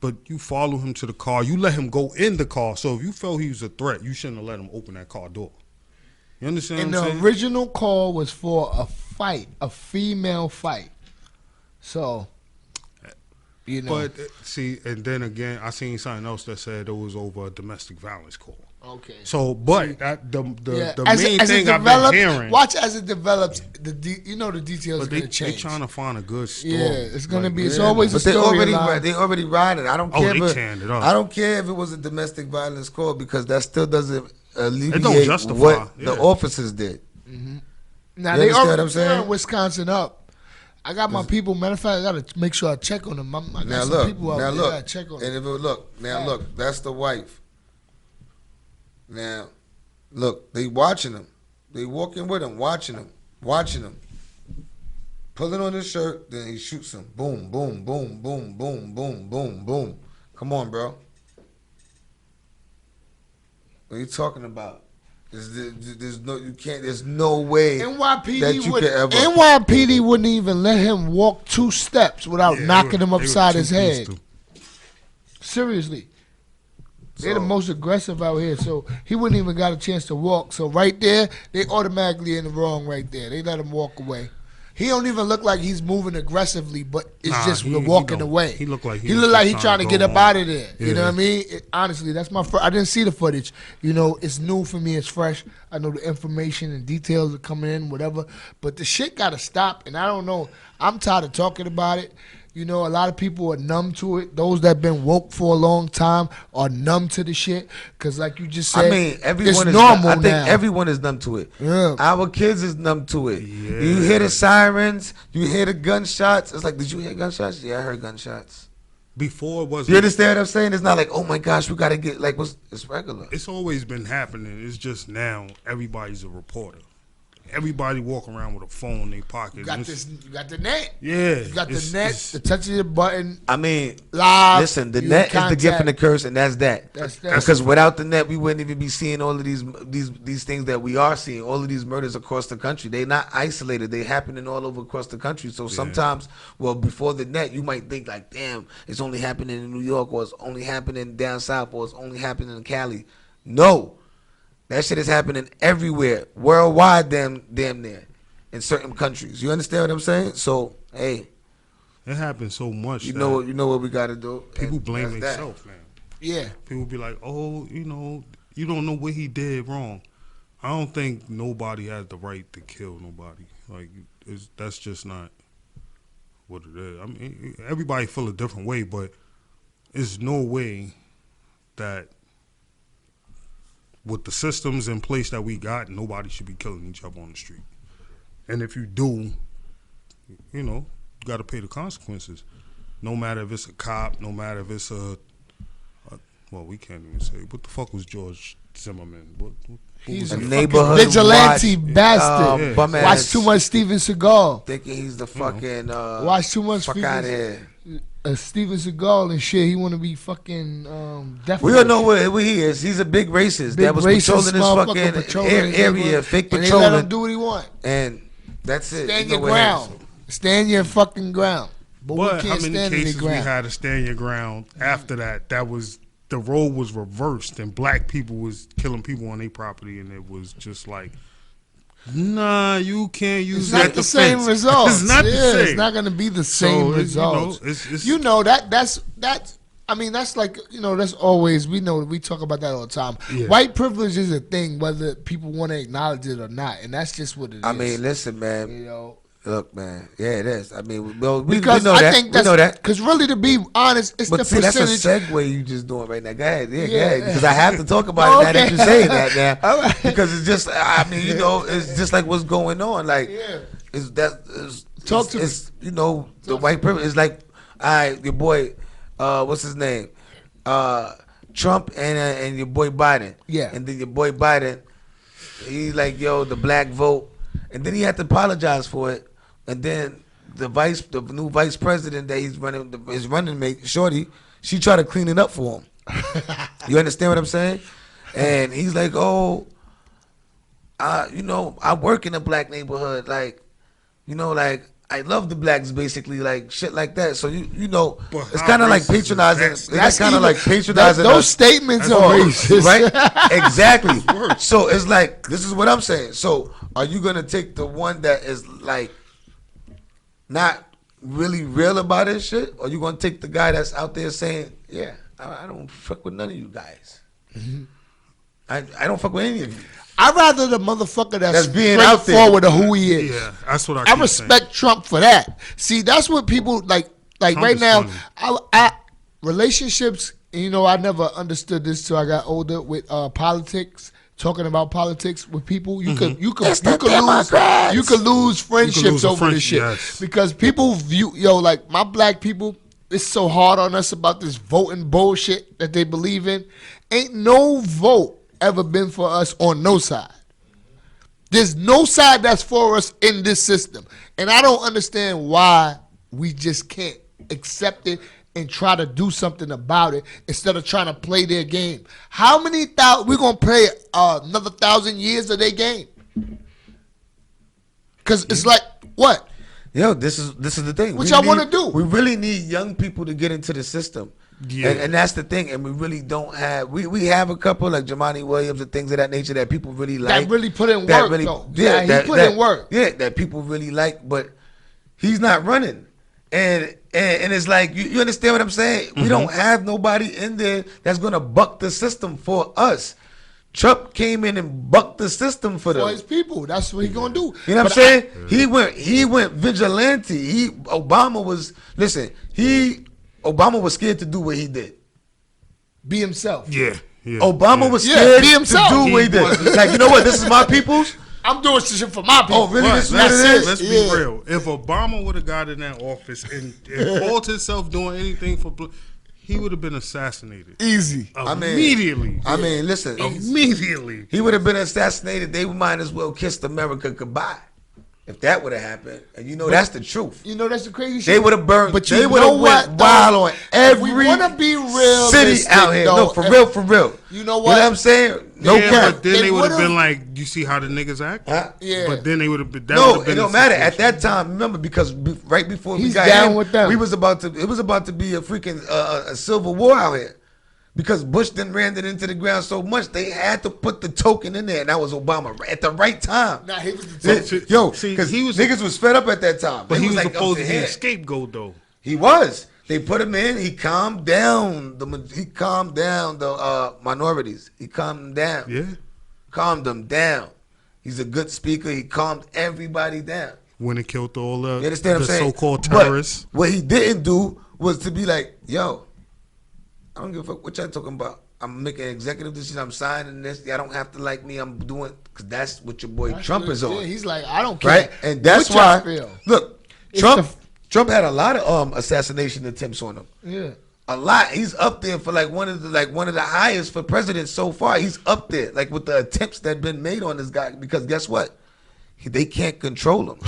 Speaker 3: But you follow him to the car. You let him go in the car. So if you felt he was a threat, you shouldn't have let him open that car door. You understand
Speaker 2: And
Speaker 3: what I'm
Speaker 2: the
Speaker 3: saying?
Speaker 2: original call was for a fight, a female fight. So, you know.
Speaker 3: But see, and then again, I seen something else that said it was over a domestic violence call.
Speaker 2: okay.
Speaker 3: So, but the
Speaker 2: As
Speaker 3: main
Speaker 2: it
Speaker 3: thing I've been
Speaker 2: develops,
Speaker 3: hearing,
Speaker 2: watch as it develops. The details
Speaker 3: but
Speaker 2: are
Speaker 3: they
Speaker 2: gonna change.
Speaker 3: trying to find a good story.
Speaker 2: Yeah, it's gonna be. It's
Speaker 1: Yeah,
Speaker 2: always a
Speaker 1: but they already
Speaker 2: storyline.
Speaker 1: they already riding. I don't
Speaker 3: Oh,
Speaker 1: care.
Speaker 3: they
Speaker 1: if
Speaker 3: tearing it up.
Speaker 1: I don't care if it was a domestic violence call because that still doesn't alleviate
Speaker 3: justify,
Speaker 1: what
Speaker 3: yeah.
Speaker 1: the officers did.
Speaker 2: Now
Speaker 1: You
Speaker 2: they
Speaker 1: understand what
Speaker 2: already
Speaker 1: I'm saying?
Speaker 2: turned Wisconsin up. I got my people. Matter of fact, I gotta make sure I check on them. I got
Speaker 1: Now
Speaker 2: some
Speaker 1: look,
Speaker 2: people out
Speaker 1: now
Speaker 2: there. I
Speaker 1: look,
Speaker 2: gotta check on
Speaker 1: and
Speaker 2: them.
Speaker 1: if it look, now look, that's the wife. Now, look, they watching him. They walking with him, watching him. Pulling on his shirt, then he shoots him. Boom, boom, boom, boom, boom, boom, boom, boom. Come on, bro. What are you talking about? There's no, you can't. There's no way that
Speaker 2: NYPD
Speaker 1: you
Speaker 2: would
Speaker 1: could ever.
Speaker 2: NYPD wouldn't even let him walk 2 steps without
Speaker 3: Yeah,
Speaker 2: knocking him
Speaker 3: they were
Speaker 2: upside his
Speaker 3: two-piece
Speaker 2: head.
Speaker 3: too.
Speaker 2: Seriously. They're the
Speaker 1: So-
Speaker 2: most aggressive out here, so he wouldn't even got a chance to walk. So right there, they automatically in the wrong right there. They let him walk away. He don't even look like he's moving aggressively, but it's just
Speaker 3: he
Speaker 2: the walking
Speaker 3: don't.
Speaker 2: away.
Speaker 3: He look like
Speaker 2: he look like he
Speaker 3: just
Speaker 2: trying to
Speaker 3: go
Speaker 2: get up
Speaker 3: home.
Speaker 2: out of there. You know
Speaker 3: Yeah.
Speaker 2: what I mean? Honestly, that's my first. I didn't see the footage. You know, it's new for me. It's fresh. I know the information and details are coming in, whatever. But the shit got to stop, and I don't know. I'm tired of talking about it. You know, a lot of people are numb to it. Those that been woke for a long time are numb to the shit. Because like you just said,
Speaker 1: I mean, everyone
Speaker 2: it's
Speaker 1: is.
Speaker 2: normal
Speaker 1: I think
Speaker 2: now.
Speaker 1: everyone is numb to it.
Speaker 2: Yeah.
Speaker 1: Our kids is numb to it.
Speaker 3: Yeah.
Speaker 1: You hear the sirens. You hear the gunshots. It's like, did you hear gunshots? Yeah, I heard gunshots.
Speaker 3: Before it was.
Speaker 1: You understand what I'm saying? It's not like, oh my gosh, we gotta get like what's. It's regular.
Speaker 3: It's always been happening. It's just now everybody's a reporter. Everybody walk around with a phone in their pocket.
Speaker 2: You got
Speaker 3: It's-
Speaker 2: this. You got the net.
Speaker 3: Yeah.
Speaker 2: You got the
Speaker 3: it's-
Speaker 2: net.
Speaker 3: it's-
Speaker 2: The touch of your button.
Speaker 1: I mean,
Speaker 2: Live.
Speaker 1: listen, the
Speaker 2: you
Speaker 1: net is the gift
Speaker 2: contact.
Speaker 1: and the curse, and that's that.
Speaker 2: That's that.
Speaker 1: Because without the net, we wouldn't even be seeing all of these things that we are seeing. All of these murders across the country. They're not isolated. They're happening all over across the country. So sometimes, well, before the net, you might think like, damn, it's only happening in New York, or it's only happening down south, or it's only happening in Cali. No, that shit is happening everywhere, worldwide, damn near, in certain countries. You understand what I'm saying? So, hey,
Speaker 3: It happens so much.
Speaker 1: you
Speaker 3: that
Speaker 1: know what we got to do.
Speaker 3: people
Speaker 1: And
Speaker 3: blame
Speaker 1: that's that.
Speaker 3: themselves now.
Speaker 2: Yeah.
Speaker 3: People be like, "Oh, you don't know what he did wrong." I don't think nobody has the right to kill nobody. Like, that's just not what it is. I mean, everybody feel a different way, but there's no way that with the systems in place that we got, nobody should be killing each other on the street. And if you do, you got to pay the consequences. No matter if it's a cop, no matter if it's well, we can't even say. What the fuck was George Zimmerman? What
Speaker 2: He's
Speaker 3: was
Speaker 1: a
Speaker 3: he?
Speaker 1: neighborhood
Speaker 2: vigilante
Speaker 1: watch,
Speaker 2: bastard.
Speaker 1: bum
Speaker 2: Watch
Speaker 1: ass,
Speaker 2: too much Steven Seagal.
Speaker 1: thinking he's the fucking
Speaker 2: Watch too much
Speaker 1: fuck out of here.
Speaker 2: Steven Seagal and shit. He want to be fucking definitely.
Speaker 1: We all know what he is. He's a big racist
Speaker 2: Big
Speaker 1: that was
Speaker 2: racist
Speaker 1: patrolling
Speaker 2: motherfucker
Speaker 1: his
Speaker 2: patrolling
Speaker 1: fucking
Speaker 2: his
Speaker 1: area,
Speaker 2: neighborhood,
Speaker 1: fake
Speaker 2: and they let him
Speaker 1: patrolling,
Speaker 2: do what he want.
Speaker 1: and that's it.
Speaker 2: Stand
Speaker 1: You
Speaker 2: your
Speaker 1: know what it
Speaker 2: ground.
Speaker 1: is.
Speaker 2: Stand your fucking ground. But we
Speaker 3: But
Speaker 2: can't
Speaker 3: how many
Speaker 2: stand any
Speaker 3: cases we
Speaker 2: ground.
Speaker 3: had to stand your ground after that? That was the role was reversed, and black people was killing people on their property, and it was just like, nah, you can't use
Speaker 2: It's
Speaker 3: that
Speaker 2: not the same
Speaker 3: defense.
Speaker 2: results.
Speaker 3: It's not the same.
Speaker 2: It's not going to be the same results.
Speaker 3: It's
Speaker 2: That's. I mean, that's like, that's always, we talk about that all the time.
Speaker 3: Yeah.
Speaker 2: White privilege is a thing, whether people want to acknowledge it or not, and that's just what it is.
Speaker 1: I mean, listen, man.
Speaker 2: you know.
Speaker 1: Look, man. Yeah, it is. I mean, well, we
Speaker 2: Because
Speaker 1: know
Speaker 2: I
Speaker 1: that.
Speaker 2: think
Speaker 1: We
Speaker 2: that's
Speaker 1: know that.
Speaker 2: because really, to be honest, it's
Speaker 1: But
Speaker 2: the
Speaker 1: see, that's a
Speaker 2: percentage.
Speaker 1: segue you just doing right now. Go ahead. Yeah, go
Speaker 2: Yeah.
Speaker 1: ahead. Because I have to talk about
Speaker 2: Oh,
Speaker 1: it now that
Speaker 2: okay.
Speaker 1: you're saying that now.
Speaker 2: All right.
Speaker 1: Because it's just, I mean, it's just like what's going on. Like,
Speaker 2: Yeah.
Speaker 1: Talk
Speaker 2: to
Speaker 1: me. It's, the white privilege. It's like, all right, your boy, what's his name? Trump and your boy Biden.
Speaker 2: Yeah.
Speaker 1: And then your boy Biden, he's like, yo, the black vote. And then he had to apologize for it. And then the new vice president that he's running, his running mate, Shorty, she tried to clean it up for him. You understand what I'm saying? And he's like, oh, I work in a black neighborhood. Like, like, I love the blacks, basically, like shit like that. So
Speaker 3: But
Speaker 1: it's
Speaker 3: how
Speaker 1: kind of like
Speaker 3: racist is
Speaker 1: patronizing.
Speaker 3: that?
Speaker 1: That's kind of like patronizing.
Speaker 2: Those
Speaker 1: us.
Speaker 2: statements
Speaker 3: That's
Speaker 2: are
Speaker 3: all,
Speaker 2: racist,
Speaker 1: Right? Exactly.
Speaker 3: worse.
Speaker 1: So it's like, this is what I'm saying. So are you gonna take the one that is like not really real about his shit, or you gonna take the guy that's out there saying, yeah, I don't fuck with none of you guys. I don't fuck with any of you.
Speaker 2: I'd rather the motherfucker that's
Speaker 1: being out there.
Speaker 2: straightforward of who he is.
Speaker 3: Yeah, that's what I
Speaker 2: I
Speaker 3: keep
Speaker 2: respect
Speaker 3: saying.
Speaker 2: Trump for that. See, that's what people like
Speaker 3: Trump
Speaker 2: right
Speaker 3: is
Speaker 2: now.
Speaker 3: funny.
Speaker 2: I relationships. I never understood this till I got older with politics. talking about politics with people, you
Speaker 3: Mm-hmm.
Speaker 2: could you
Speaker 1: It's
Speaker 2: could
Speaker 1: the Democrats.
Speaker 2: you could lose friendships
Speaker 3: a
Speaker 2: over this shit
Speaker 3: yes.
Speaker 2: because people view like my black people. It's so hard on us about this voting bullshit that they believe in. Ain't no vote ever been for us on no side. There's no side that's for us in this system. And I don't understand why we just can't accept it and try to do something about it instead of trying to play their game. How many we're going to play another 1,000 years of their game? Because it's like, what?
Speaker 1: Yo, this is the thing.
Speaker 2: What y'all want to do?
Speaker 1: We really need young people to get into the system.
Speaker 3: Yeah.
Speaker 1: And that's the thing. And we really don't have, we have a couple like Jamani Williams and things of that nature that people really like.
Speaker 2: That really put in work, though. Yeah, he put in work.
Speaker 1: Yeah, that people really like, but he's not running. And it's like, you understand what I'm saying? We don't have nobody in there that's going to buck the system for us. Trump came in and bucked the system for them.
Speaker 2: For his people. That's what he going to do.
Speaker 1: You know what I'm saying? He went vigilante. Obama was scared to do what he did.
Speaker 2: Be himself.
Speaker 3: Yeah.
Speaker 1: Obama was scared
Speaker 2: be
Speaker 1: to
Speaker 2: himself.
Speaker 1: do what he did. Like, you know what? This is my people's.
Speaker 2: I'm doing shit for my people.
Speaker 1: Oh, really?
Speaker 3: But
Speaker 1: This is what it is?
Speaker 3: let's be real. If Obama would have got in that office and called himself doing anything for, he would have been assassinated.
Speaker 2: Easy.
Speaker 3: Immediately.
Speaker 1: I mean, listen.
Speaker 3: Immediately.
Speaker 1: He would have been assassinated. They might as well kissed America goodbye. If that would have happened. And that's the truth.
Speaker 2: You know, that's the crazy shit.
Speaker 1: They would have burned.
Speaker 2: But
Speaker 1: they
Speaker 2: you
Speaker 1: would
Speaker 2: know
Speaker 1: have
Speaker 2: what?
Speaker 1: went wild on every
Speaker 2: we want to be real
Speaker 1: city out here.
Speaker 2: Though,
Speaker 1: No, for real.
Speaker 2: You know what?
Speaker 1: You know what I'm saying? No
Speaker 3: Yeah,
Speaker 1: cap.
Speaker 3: but then
Speaker 2: They
Speaker 3: they would have
Speaker 2: would've-
Speaker 3: been like, you see how the niggas act?
Speaker 1: Huh?
Speaker 2: Yeah.
Speaker 3: But then they would have been,
Speaker 1: No, it don't matter. At that time, remember, because right before we
Speaker 2: He's
Speaker 1: got
Speaker 2: down
Speaker 1: in,
Speaker 2: with them.
Speaker 1: it was about to be a freaking a civil war out here. Because Bush then ran it into the ground so much, they had to put the token in there, and that was Obama at the right time.
Speaker 2: Nah, he was the token.
Speaker 1: Yo,
Speaker 3: See,
Speaker 1: because
Speaker 3: he was-
Speaker 1: niggas was fed up at that time.
Speaker 3: But
Speaker 1: They
Speaker 3: he was
Speaker 1: like,
Speaker 3: supposed
Speaker 1: up
Speaker 3: to be a
Speaker 1: head.
Speaker 3: scapegoat, though.
Speaker 1: He was. They put him in. He calmed down the minorities. He calmed them down.
Speaker 3: Yeah.
Speaker 1: Calmed them down. He's a good speaker. He calmed everybody down.
Speaker 3: When it killed all
Speaker 1: You
Speaker 3: the
Speaker 1: understand what I'm saying?
Speaker 3: so-called
Speaker 1: But
Speaker 3: terrorists.
Speaker 1: what he didn't do was to be like, yo, I don't give a fuck what y'all talking about. I'm making executive decisions. I'm signing this. Y'all don't have to like me. I'm doing, because that's what your boy Trump is on.
Speaker 2: Yeah, he's like, I don't care.
Speaker 1: Right? And that's
Speaker 2: what y'all
Speaker 1: why,
Speaker 2: feel.
Speaker 1: look,
Speaker 2: It's
Speaker 1: Trump had a lot of assassination attempts on him.
Speaker 2: Yeah.
Speaker 1: A lot. He's up there for one of the highest for president so far. He's up there, like with the attempts that have been made on this guy. Because guess what? They can't control him.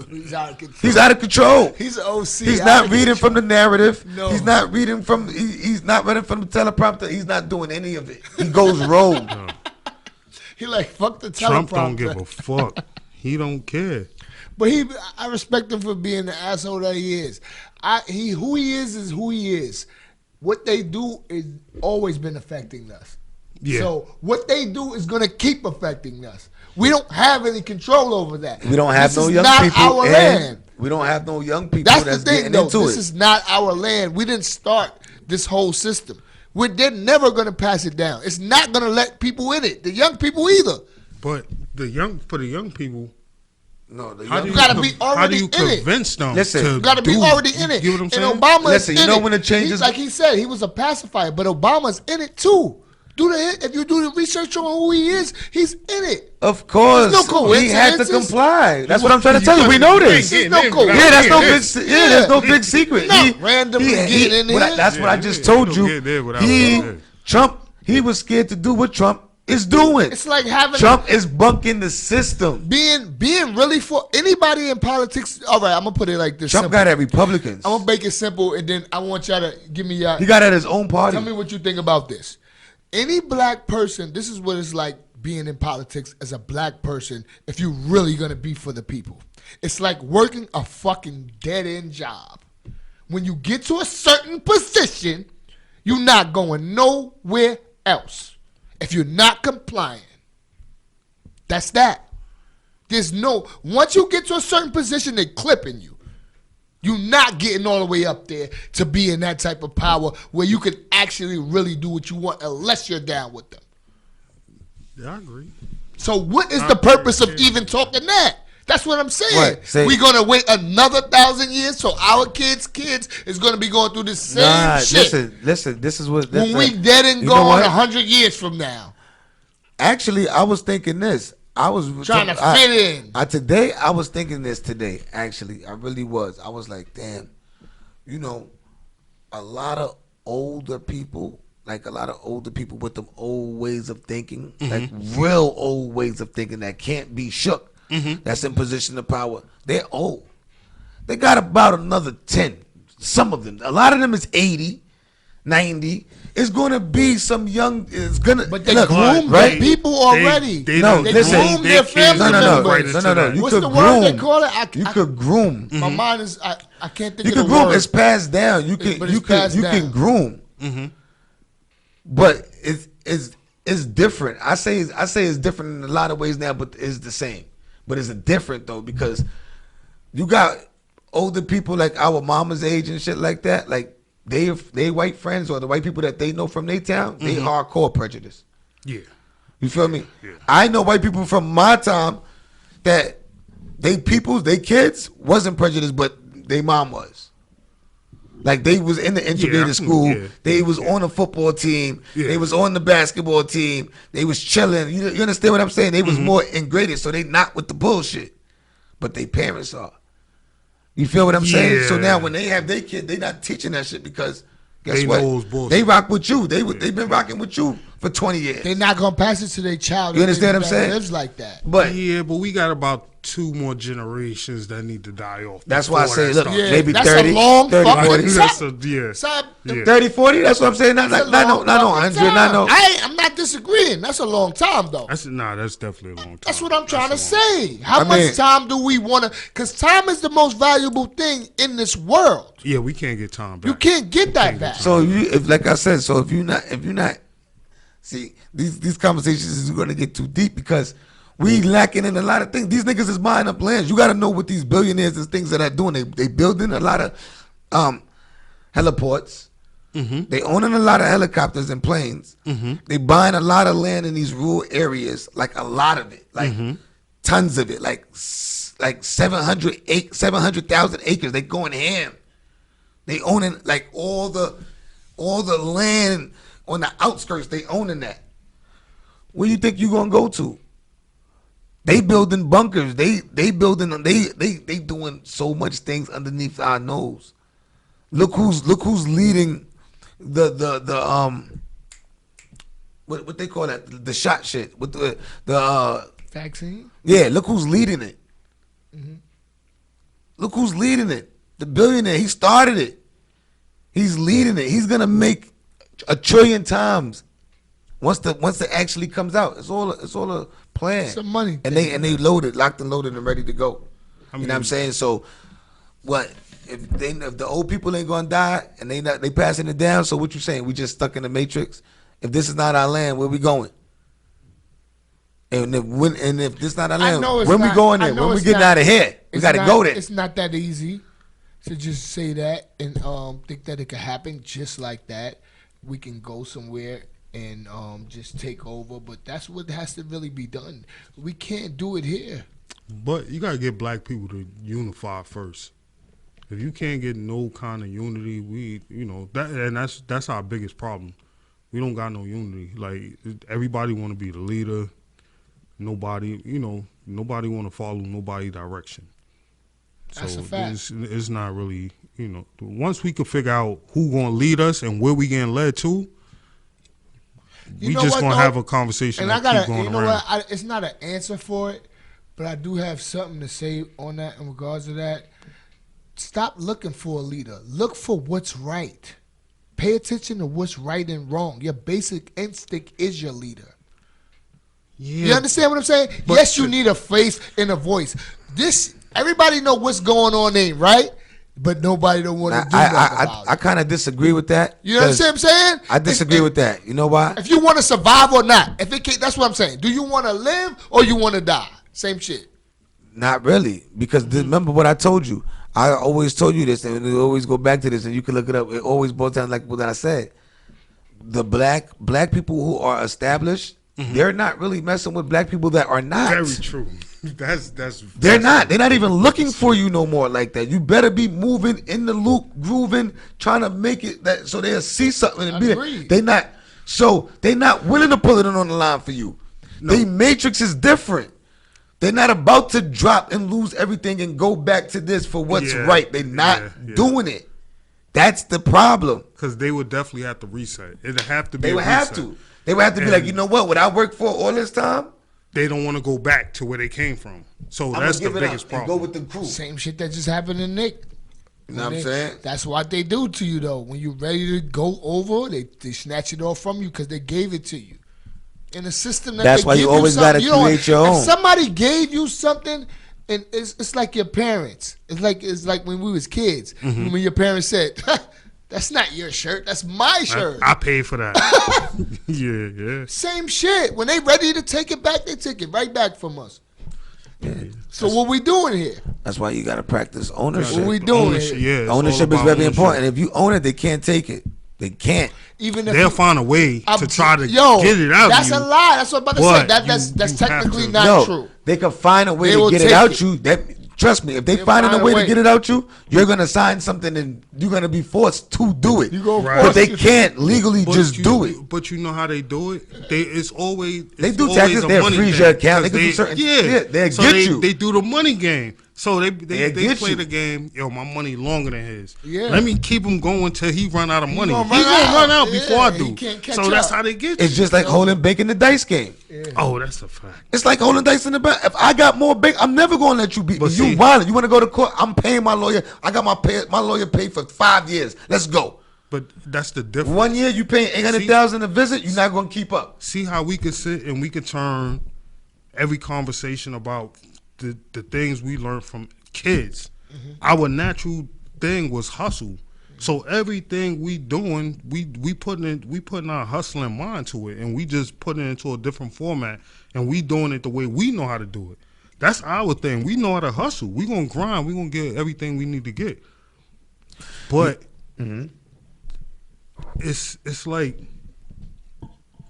Speaker 2: He's out of control.
Speaker 1: He's out of control.
Speaker 2: He's an OC.
Speaker 1: He's not reading from the narrative.
Speaker 2: No.
Speaker 1: He's not reading from. He's not reading from the teleprompter. He's not doing any of it. He goes rogue.
Speaker 2: He like, fuck the teleprompter.
Speaker 3: Trump don't give a fuck. He don't care.
Speaker 2: But I respect him for being the asshole that he is. Who he is who he is. What they do is always been affecting us.
Speaker 3: Yeah.
Speaker 2: So what they do is going to keep affecting us. We don't have any control over that.
Speaker 1: We don't have
Speaker 2: this
Speaker 1: no
Speaker 2: is
Speaker 1: young
Speaker 2: not
Speaker 1: people.
Speaker 2: Our
Speaker 1: and
Speaker 2: land.
Speaker 1: We don't have no young people
Speaker 2: That's
Speaker 1: that's
Speaker 2: the thing,
Speaker 1: getting
Speaker 2: though.
Speaker 1: into
Speaker 2: This
Speaker 1: it.
Speaker 2: is not our land. We didn't start this whole system. They're never going to pass it down. It's not going to let people in it. The young people either.
Speaker 3: But for the young people,
Speaker 1: No, the
Speaker 3: how
Speaker 1: young
Speaker 3: do
Speaker 2: You
Speaker 3: you,
Speaker 2: gotta be
Speaker 3: how do
Speaker 2: already
Speaker 3: you
Speaker 2: in it.
Speaker 3: convince them?
Speaker 1: Listen,
Speaker 3: to
Speaker 1: you
Speaker 2: You got to be
Speaker 3: do-
Speaker 2: already in it.
Speaker 3: You get what I'm saying?
Speaker 2: And Obama
Speaker 1: Listen,
Speaker 2: is
Speaker 1: you
Speaker 2: in
Speaker 1: know
Speaker 2: it.
Speaker 1: when the changes-
Speaker 2: Like he said, he was a pacifier, but Obama's in it too. If you do the research on who he is, he's in it.
Speaker 1: Of course,
Speaker 2: There's no
Speaker 1: he had to
Speaker 2: coincidences.
Speaker 1: comply. That's what I'm trying to tell you. We know this.
Speaker 2: There's no
Speaker 1: Yeah, that's no big.
Speaker 2: coincidence.
Speaker 1: There's no big secret.
Speaker 2: Not randomly getting in there.
Speaker 1: That's what I just told you. Trump, he was scared to do what Trump is doing.
Speaker 2: It's like having
Speaker 1: Trump is bunking the system.
Speaker 2: being really for anybody in politics. All right, I'm gonna put it like this.
Speaker 1: Trump
Speaker 2: simple.
Speaker 1: got at Republicans.
Speaker 2: I'm gonna make it simple, and then I want y'all to give me your.
Speaker 1: He got at his own party.
Speaker 2: Tell me what you think about this. Any black person, this is what it's like being in politics as a black person if you're really going to be for the people. It's like working a fucking dead-end job. When you get to a certain position, you're not going nowhere else if you're not complying. That's that. Once you get to a certain position, they're clipping you. You're not getting all the way up there to be in that type of power where you can actually really do what you want unless you're down with them.
Speaker 3: Yeah, I agree.
Speaker 2: So what is the purpose of even talking that? That's what I'm saying.
Speaker 1: What?
Speaker 2: We're going to wait another 1,000 years so our kids is going to be going through the same shit
Speaker 1: listen, this is what...
Speaker 2: when we dead and
Speaker 1: You know
Speaker 2: gone
Speaker 1: what?
Speaker 2: 100 years from now.
Speaker 1: Actually, I was thinking this. I was
Speaker 2: Trying to fit in.
Speaker 1: Today, I was thinking this today. Actually, I really was. I was like, damn, you know, a lot of older people, like a lot of older people with them old ways of thinking, like real old ways of thinking that can't be shook. That's in position of power. They're old. They got about another 10. Some of them. A lot of them is 80, 90. It's going to be some young. It's gonna.
Speaker 2: But they
Speaker 1: look,
Speaker 2: groom
Speaker 1: right?
Speaker 2: the people already.
Speaker 3: They
Speaker 1: No,
Speaker 2: They
Speaker 1: listen.
Speaker 2: groom their family
Speaker 1: No.
Speaker 2: members.
Speaker 1: No. You
Speaker 2: What's
Speaker 1: could
Speaker 2: the word they
Speaker 1: groom.
Speaker 2: call it?
Speaker 1: You could groom.
Speaker 2: My mind is. I can't think
Speaker 1: You
Speaker 2: of
Speaker 1: can
Speaker 2: the
Speaker 1: groom.
Speaker 2: word.
Speaker 1: It's passed down. You can.
Speaker 2: But
Speaker 1: You
Speaker 2: it's
Speaker 1: can.
Speaker 2: passed
Speaker 1: You
Speaker 2: down.
Speaker 1: can groom. But it's different. I say it's different in a lot of ways now, but it's the same. But it's different though because you got older people like our mama's age and shit like that. Like they white friends or the white people that they know from their town. They hardcore prejudice.
Speaker 3: Yeah.
Speaker 1: You feel me?
Speaker 3: Yeah.
Speaker 1: I know white people from my time that they kids wasn't prejudiced, but they mom was. Like they was in the integrated school.
Speaker 3: Yeah.
Speaker 1: They was on the football team.
Speaker 3: Yeah.
Speaker 1: They was on the basketball team. They was chilling. You understand what I'm saying? They was more integrated, so they not with the bullshit. But they parents are. You feel what I'm saying? So
Speaker 3: Yeah.
Speaker 1: now when they have their kid, they not teaching that shit because guess
Speaker 3: They
Speaker 1: what?
Speaker 3: know it's bullshit.
Speaker 1: They rock with you. They been rocking with you for 20 years.
Speaker 2: They're not gonna pass it to their child.
Speaker 1: You understand what I'm
Speaker 2: that
Speaker 1: saying?
Speaker 2: Lives like that.
Speaker 1: But
Speaker 3: Yeah, but we got about 2 more generations that need to die off.
Speaker 1: that's why I
Speaker 3: before
Speaker 1: say,
Speaker 3: that
Speaker 1: look,
Speaker 3: starts.
Speaker 2: Yeah,
Speaker 1: maybe
Speaker 2: that's
Speaker 1: 30,
Speaker 2: a long
Speaker 1: 30,
Speaker 2: fucking
Speaker 1: 40.
Speaker 2: time.
Speaker 3: That's a, yeah.
Speaker 2: Son,
Speaker 3: Yeah.
Speaker 1: 30, 40, that's what I'm saying. Not
Speaker 2: that's a
Speaker 1: no,
Speaker 2: long
Speaker 1: not no
Speaker 2: fucking
Speaker 1: 100, not no.
Speaker 2: time. I'm not disagreeing. That's a long time though.
Speaker 3: That's definitely a long time.
Speaker 2: That's what I'm trying to
Speaker 3: That's a long
Speaker 2: say. How
Speaker 1: I
Speaker 2: much
Speaker 1: mean-
Speaker 2: time do we want to? Because time is the most valuable thing in this world.
Speaker 3: Yeah, we can't get time back.
Speaker 2: You can't get that back.
Speaker 1: So if like I said, so if you're not, see these conversations is going to get too deep because we lacking in a lot of things. These niggas is buying up lands. You got to know what these billionaires and things that are doing. They building a lot of heliports. They owning a lot of helicopters and planes. They buying a lot of land in these rural areas, like a lot of it, like tons of it, like 700,000 acres. They going ham. They owning like all the land on the outskirts. They owning that. Where you think you gonna go to? They building bunkers. They building. They doing so much things underneath our nose. Look who's leading the what they call that, the shot shit with the
Speaker 2: Vaccine?
Speaker 1: yeah. Look who's leading it. Look who's leading it. The billionaire. He started it. He's leading it. He's gonna make $1 trillion times once it actually comes out. It's all a plan.
Speaker 2: Some money.
Speaker 1: And they loaded, locked and loaded and ready to go. You know what I'm saying? So what if the old people ain't gonna die and they passing it down? So what you saying? We just stuck in the matrix? If this is not our land, where we going? And if this is not our land, when we going there? When we getting out of here? We gotta go there.
Speaker 2: It's not that easy to just say that and think that it could happen just like that. We can go somewhere and just take over, but that's what has to really be done. We can't do it here.
Speaker 3: But you gotta get black people to unify first. If you can't get no kind of unity, that's our biggest problem. We don't got no unity. Like everybody want to be the leader. Nobody want to follow nobody's direction.
Speaker 2: That's
Speaker 3: So
Speaker 2: a fact.
Speaker 3: it's not really, once we could figure out who gonna lead us and where we getting led to,
Speaker 2: You
Speaker 3: we
Speaker 2: know
Speaker 3: just
Speaker 2: what,
Speaker 3: gonna
Speaker 2: though?
Speaker 3: have a conversation
Speaker 2: And
Speaker 3: that
Speaker 2: I gotta,
Speaker 3: keep going
Speaker 2: you know
Speaker 3: around.
Speaker 2: what? It's not an answer for it, but I do have something to say on that in regards to that. Stop looking for a leader. Look for what's right. Pay attention to what's right and wrong. Your basic instinct is your leader.
Speaker 3: Yeah,
Speaker 2: You understand what I'm saying?
Speaker 3: but-
Speaker 2: Yes, you need a face and a voice. Everybody know what's going on there, right? But nobody don't want to do nothing about
Speaker 1: I
Speaker 2: it.
Speaker 1: kind of disagree with that.
Speaker 2: You understand what I'm saying?
Speaker 1: I disagree with that. You know why?
Speaker 2: If you want to survive or not, if it can't, that's what I'm saying. Do you want to live or you want to die? Same shit.
Speaker 1: Not really, because remember what I told you. I always told you this, and we always go back to this, and you can look it up. It always boils down like what I said. The black people who are established, they're not really messing with black people that are not.
Speaker 3: very true. They're
Speaker 1: They're not. They're not even looking for you no more like that. You better be moving in the loop, grooving, trying to make it that so they'll see something and be there.
Speaker 2: Agreed.
Speaker 1: They not. So they not willing to put it on the line for you. They matrix is different. They're not about to drop and lose everything and go back to this for what's right. They're not doing it. That's the problem.
Speaker 3: Because they would definitely have to reset. It'd have to be.
Speaker 1: They would have to. They would have to be like, you know what I worked for all this time?
Speaker 3: They don't want to go back to where they came from. So that's the biggest problem.
Speaker 1: Go with the crew.
Speaker 2: Same shit that just happened to Nick.
Speaker 1: You know what I'm saying?
Speaker 2: That's what they do to you, though. When you're ready to go over, they snatch it off from you because they gave it to you. In a system
Speaker 1: that's why you always got to create your own.
Speaker 2: If somebody gave you something, and it's like your parents. It's like when we was kids. When your parents said, "That's not your shirt. That's my shirt.
Speaker 3: I paid for that." Yeah.
Speaker 2: Same shit. When they ready to take it back, they take it right back from us. Yeah. So what we doing here?
Speaker 1: That's why you got to practice ownership.
Speaker 2: What we doing here?
Speaker 3: Yeah,
Speaker 1: ownership is very important. If you own it, they can't take it. They can't.
Speaker 2: Even if
Speaker 3: they'll find a way to try to get it out.
Speaker 2: That's a lie. That's what I'm about to say. That's technically not true.
Speaker 1: They can find a way to get it out you. Trust me, if they find a way to get it out you, you're gonna sign something and you're gonna be forced to do it. But they can't legally just do it.
Speaker 3: But you know how they do it? It's always
Speaker 1: they do taxes. They freeze your account. They can do certain. Yeah, they
Speaker 3: so
Speaker 1: get you.
Speaker 3: They do the money game. So they play the game. Yo, my money longer than his.
Speaker 2: Yeah.
Speaker 3: Let me keep him going till he run out of money. He gonna run out before I do. So that's how they get you.
Speaker 1: It's just like holding bank in the dice game.
Speaker 3: Yeah. Oh, that's a fact.
Speaker 1: It's like holding dice in the bank. If I got more bank, I'm never gonna let you beat me. You violent. You want to go to court? I'm paying my lawyer. I got my lawyer paid for 5 years. Let's go.
Speaker 3: But that's the difference.
Speaker 1: 1 year you paying $800,000 a visit. You're not gonna keep up.
Speaker 3: See how we could sit and we could turn every conversation about the things we learned from kids. Our natural thing was hustle. So everything we doing, we putting our hustling mind to it, and we just putting it into a different format, and we doing it the way we know how to do it. That's our thing. We know how to hustle. We gonna grind. We gonna get everything we need to get. But it's like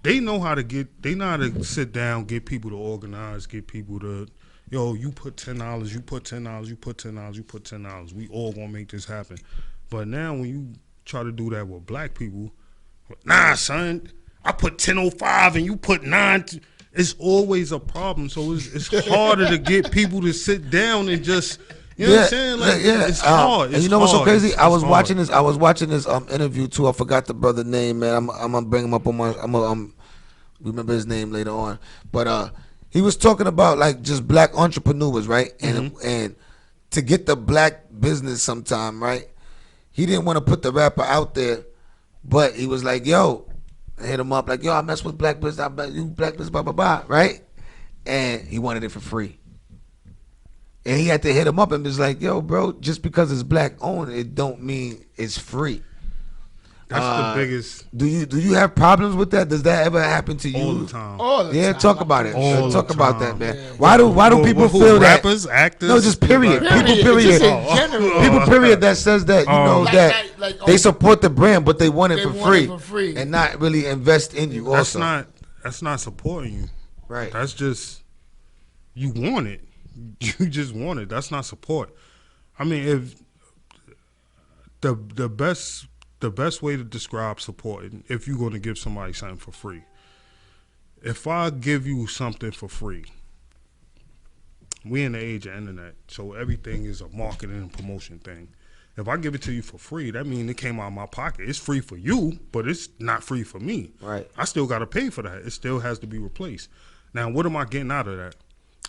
Speaker 3: they know how to sit down, get people to organize, get people to. Yo, you put $10, you put $10, you put $10, you put $10. We all gonna make this happen. But now when you try to do that with black people, nah, son, I put 10.05 and you put 9. It's always a problem. So it's harder to get people to sit down and just, you know what I'm saying? Like, it's hard.
Speaker 1: And you know what's so crazy? I was watching this interview too. I forgot the brother name, man. I'm gonna bring him up on my. Remember his name later on, but he was talking about like just black entrepreneurs, right? And to get the black business sometime, right? He didn't want to put the rapper out there, but he was like, yo, hit him up like, yo, I mess with black business, I bet you black business, blah, blah, blah, right? And he wanted it for free. And he had to hit him up and was like, yo, bro, just because it's black owned, it don't mean it's free.
Speaker 3: That's the biggest.
Speaker 1: Do you have problems with that? Does that ever happen to you?
Speaker 3: All the time.
Speaker 1: Talk about it. Talk about that, man.
Speaker 2: Yeah.
Speaker 1: Why do people feel that?
Speaker 3: Rappers, actors.
Speaker 1: No, just period.
Speaker 2: Period.
Speaker 1: People period.
Speaker 2: Just in general.
Speaker 1: People period that says that you know that
Speaker 2: like,
Speaker 1: they support the brand, but they want it for
Speaker 2: for
Speaker 1: free
Speaker 2: free
Speaker 1: and not really invest in you. Also,
Speaker 3: That's not supporting you.
Speaker 1: Right.
Speaker 3: That's just you want it. You just want it. That's not support. I mean, if the best way to describe support, if you're going to give somebody something for free, if I give you something for free, we in the age of internet, so everything is a marketing and promotion thing. If I give it to you for free, that means it came out of my pocket. It's free for you, but it's not free for me.
Speaker 1: Right.
Speaker 3: I still got to pay for that. It still has to be replaced. Now, what am I getting out of that?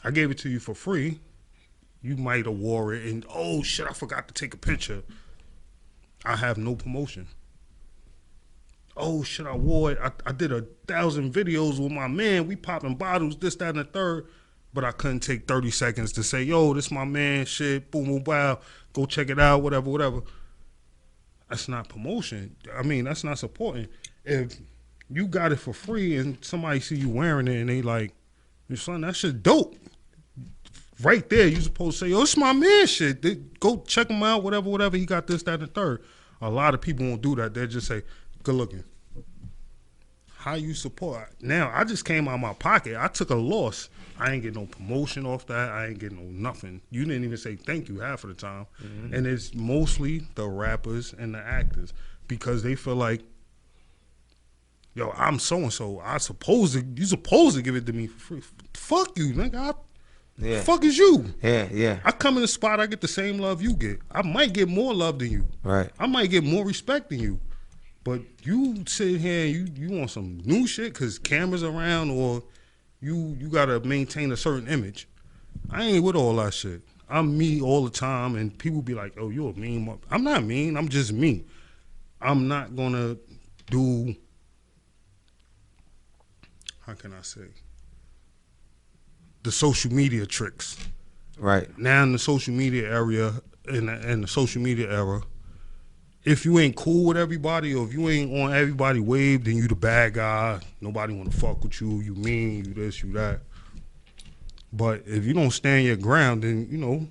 Speaker 3: I gave it to you for free. You might have wore it and, oh, shit, I forgot to take a picture. I have no promotion. Oh, shit, I wore it. I did 1,000 videos with my man. We popping bottles, this, that, and the third. But I couldn't take 30 seconds to say, yo, this my man, shit, boom, boom, wow. Go check it out, whatever. That's not promotion. I mean, that's not supporting. If you got it for free and somebody see you wearing it and they like, son, that shit dope. Right there, you supposed to say, yo, it's my man shit. Go check him out, whatever. He got this, that, and the third. A lot of people won't do that. They'll just say, good looking. How you support? Now, I just came out of my pocket. I took a loss. I ain't get no promotion off that. I ain't get no nothing. You didn't even say thank you half of the time. Mm-hmm. And it's mostly the rappers and the actors because they feel like yo, I'm so and so. You supposed to give it to me for free. Fuck you, nigga.
Speaker 1: Yeah.
Speaker 3: Fuck is you?
Speaker 1: Yeah.
Speaker 3: I come in the spot, I get the same love you get. I might get more love than you.
Speaker 1: Right.
Speaker 3: I might get more respect than you. But you sit here and you want some new shit because cameras around, or you gotta maintain a certain image. I ain't with all that shit. I'm me all the time, and people be like, "Oh, you're a mean." I'm not mean. I'm just me. I'm not gonna do. How can I say? The social media tricks.
Speaker 1: Right.
Speaker 3: Now in the social media area, in the social media era, if you ain't cool with everybody, or if you ain't on everybody wave, then you the bad guy. Nobody want to fuck with you. You mean, you this, you that. But if you don't stand your ground, then,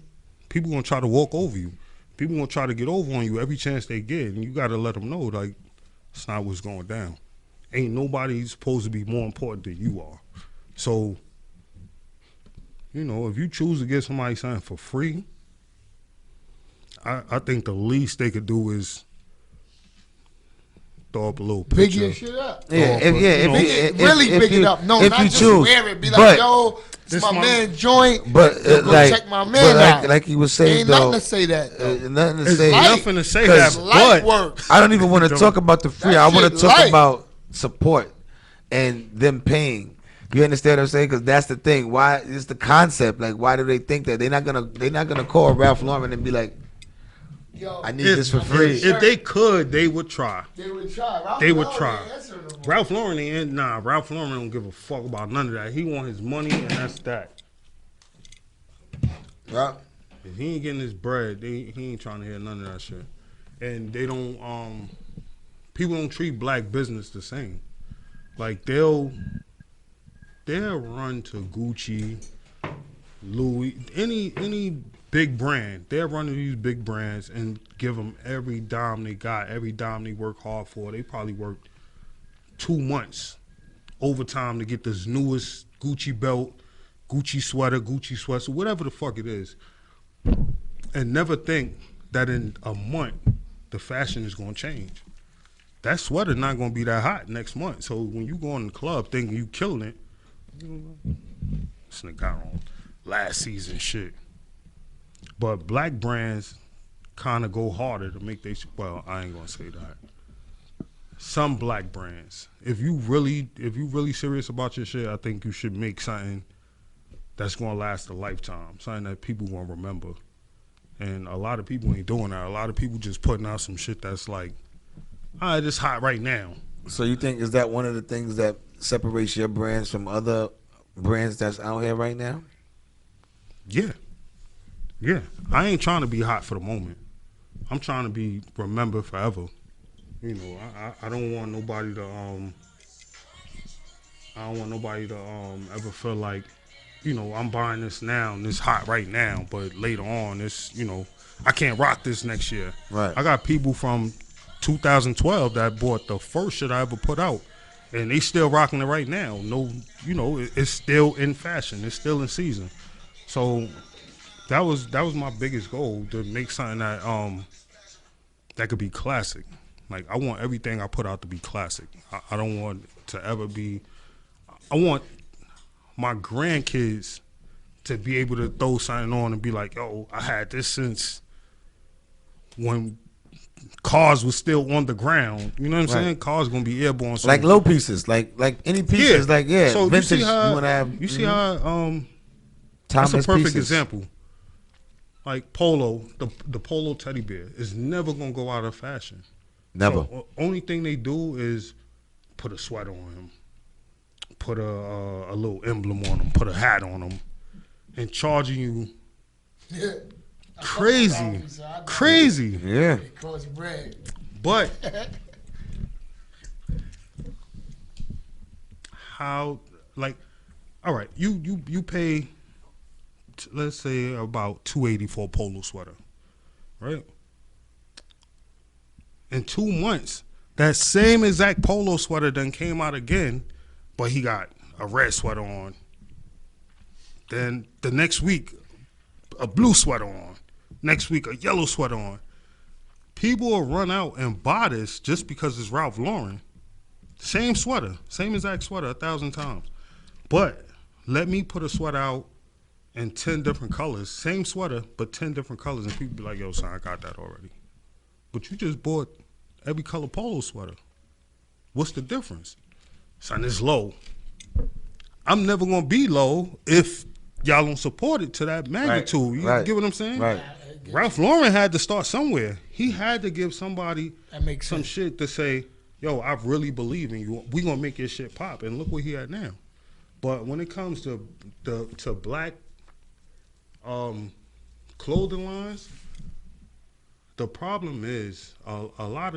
Speaker 3: people gonna try to walk over you. People gonna try to get over on you every chance they get, and you gotta let them know, like, it's not what's going down. Ain't nobody supposed to be more important than you are. So, if you choose to give somebody something for free, I think the least they could do is throw up a little
Speaker 2: Big
Speaker 3: picture.
Speaker 2: your shit up.
Speaker 1: Yeah, if
Speaker 2: really
Speaker 1: if
Speaker 2: big
Speaker 1: you,
Speaker 2: it up. No,
Speaker 1: if
Speaker 2: not
Speaker 1: you
Speaker 2: just
Speaker 1: choose,
Speaker 2: wear it. Be
Speaker 1: but,
Speaker 2: like, yo,
Speaker 3: This
Speaker 2: it's my
Speaker 3: my-
Speaker 2: man joint.
Speaker 1: but
Speaker 2: Yo, go
Speaker 1: like,
Speaker 2: check my
Speaker 1: but
Speaker 2: man out.
Speaker 1: like you was saying
Speaker 2: Ain't
Speaker 1: though,
Speaker 2: nothing to say that. Though.
Speaker 1: nothing to
Speaker 3: It's
Speaker 1: say.
Speaker 2: light.
Speaker 3: nothing to say
Speaker 1: 'Cause
Speaker 3: that,
Speaker 2: Light
Speaker 3: but
Speaker 2: work.
Speaker 1: I don't even want to
Speaker 3: Don't-
Speaker 1: talk about the free.
Speaker 2: That
Speaker 1: I want to
Speaker 2: shit
Speaker 1: talk
Speaker 2: light.
Speaker 1: about support and them paying. You understand what I'm saying? Because that's the thing. Why it's the concept? Like, why do they think that they're not gonna call Ralph Lauren and be like,
Speaker 2: Yo,
Speaker 1: I need this for
Speaker 3: if,
Speaker 1: free?
Speaker 3: if they could, they would try.
Speaker 2: they would try. Ralph
Speaker 3: They would
Speaker 2: Lauren
Speaker 3: try.
Speaker 2: ain't answering no more.
Speaker 3: Ralph Lauren ain't Ralph Lauren don't give a fuck about none of that. He want his money, and that's that.
Speaker 1: Right.
Speaker 3: If he ain't getting his bread, he ain't trying to hear none of that shit. And they don't. People don't treat black business the same. Like they'll run to Gucci, Louis, any big brand. They'll run to these big brands and give them every dime they got, every dime they work hard for. They probably worked 2 months overtime to get this newest Gucci belt, Gucci sweater, Gucci sweater, whatever the fuck it is, and never think that in a month the fashion is going to change. That sweater not going to be that hot next month. So when you go in the club thinking you killing it, this nigga got on last season shit. But black brands kind of go harder to make well, I ain't gonna say that. Some black brands, if you really serious about your shit, I think you should make something that's gonna last a lifetime, something that people gonna remember. And a lot of people ain't doing that. A lot of people just putting out some shit that's like, all right, it's hot right now.
Speaker 1: So you think is that one of the things that separates your brands from other brands that's out here right now?
Speaker 3: Yeah. I ain't trying to be hot for the moment. I'm trying to be remembered forever. I don't want nobody to ever feel like, I'm buying this now and it's hot right now, but later on it's, I can't rock this next year.
Speaker 1: Right.
Speaker 3: I got people from 2012 that bought the first shit I ever put out, and they still rocking it right now. No, it's still in fashion. It's still in season. So that was my biggest goal, to make something that could be classic. Like, I want everything I put out to be classic. I don't want it to ever be. I want my grandkids to be able to throw something on and be like, yo, I had this since when cars was still on the ground. You know what I'm saying? Cars gonna be airborne. So
Speaker 1: Like low pieces, like any pieces,
Speaker 3: Yeah.
Speaker 1: like
Speaker 3: So
Speaker 1: vintage.
Speaker 3: you see how,
Speaker 1: wanna have?
Speaker 3: you see how
Speaker 1: timeless
Speaker 3: that's a perfect
Speaker 1: pieces.
Speaker 3: example. Like Polo, the Polo teddy bear is never gonna go out of fashion.
Speaker 1: Never.
Speaker 3: So, only thing they do is put a sweater on him, put a little emblem on him, put a hat on him, and charging you
Speaker 2: Yeah.
Speaker 3: crazy.
Speaker 1: Yeah.
Speaker 2: It costs bread.
Speaker 3: But how, like, all right, you pay, let's say about $280 for a polo sweater, right? In 2 months, that same exact polo sweater done came out again, but he got a red sweater on. Then the next week, a blue sweater on. Next week, a yellow sweater on. People will run out and buy this just because it's Ralph Lauren. Same sweater, same exact sweater 1,000 times. But let me put a sweater out in 10 different colors, same sweater, but 10 different colors, and people be like, yo, son, I got that already. But you just bought every color polo sweater. What's the difference? Son, it's low. I'm never going to be low if y'all don't support it to that magnitude. You get what I'm saying?
Speaker 1: Right.
Speaker 3: Ralph Lauren had to start somewhere. He had to give somebody some
Speaker 2: sense.
Speaker 3: shit to say, yo, I really believe in you. We going to make your shit pop. And look where he at now. But when it comes to black clothing lines, the problem is a lot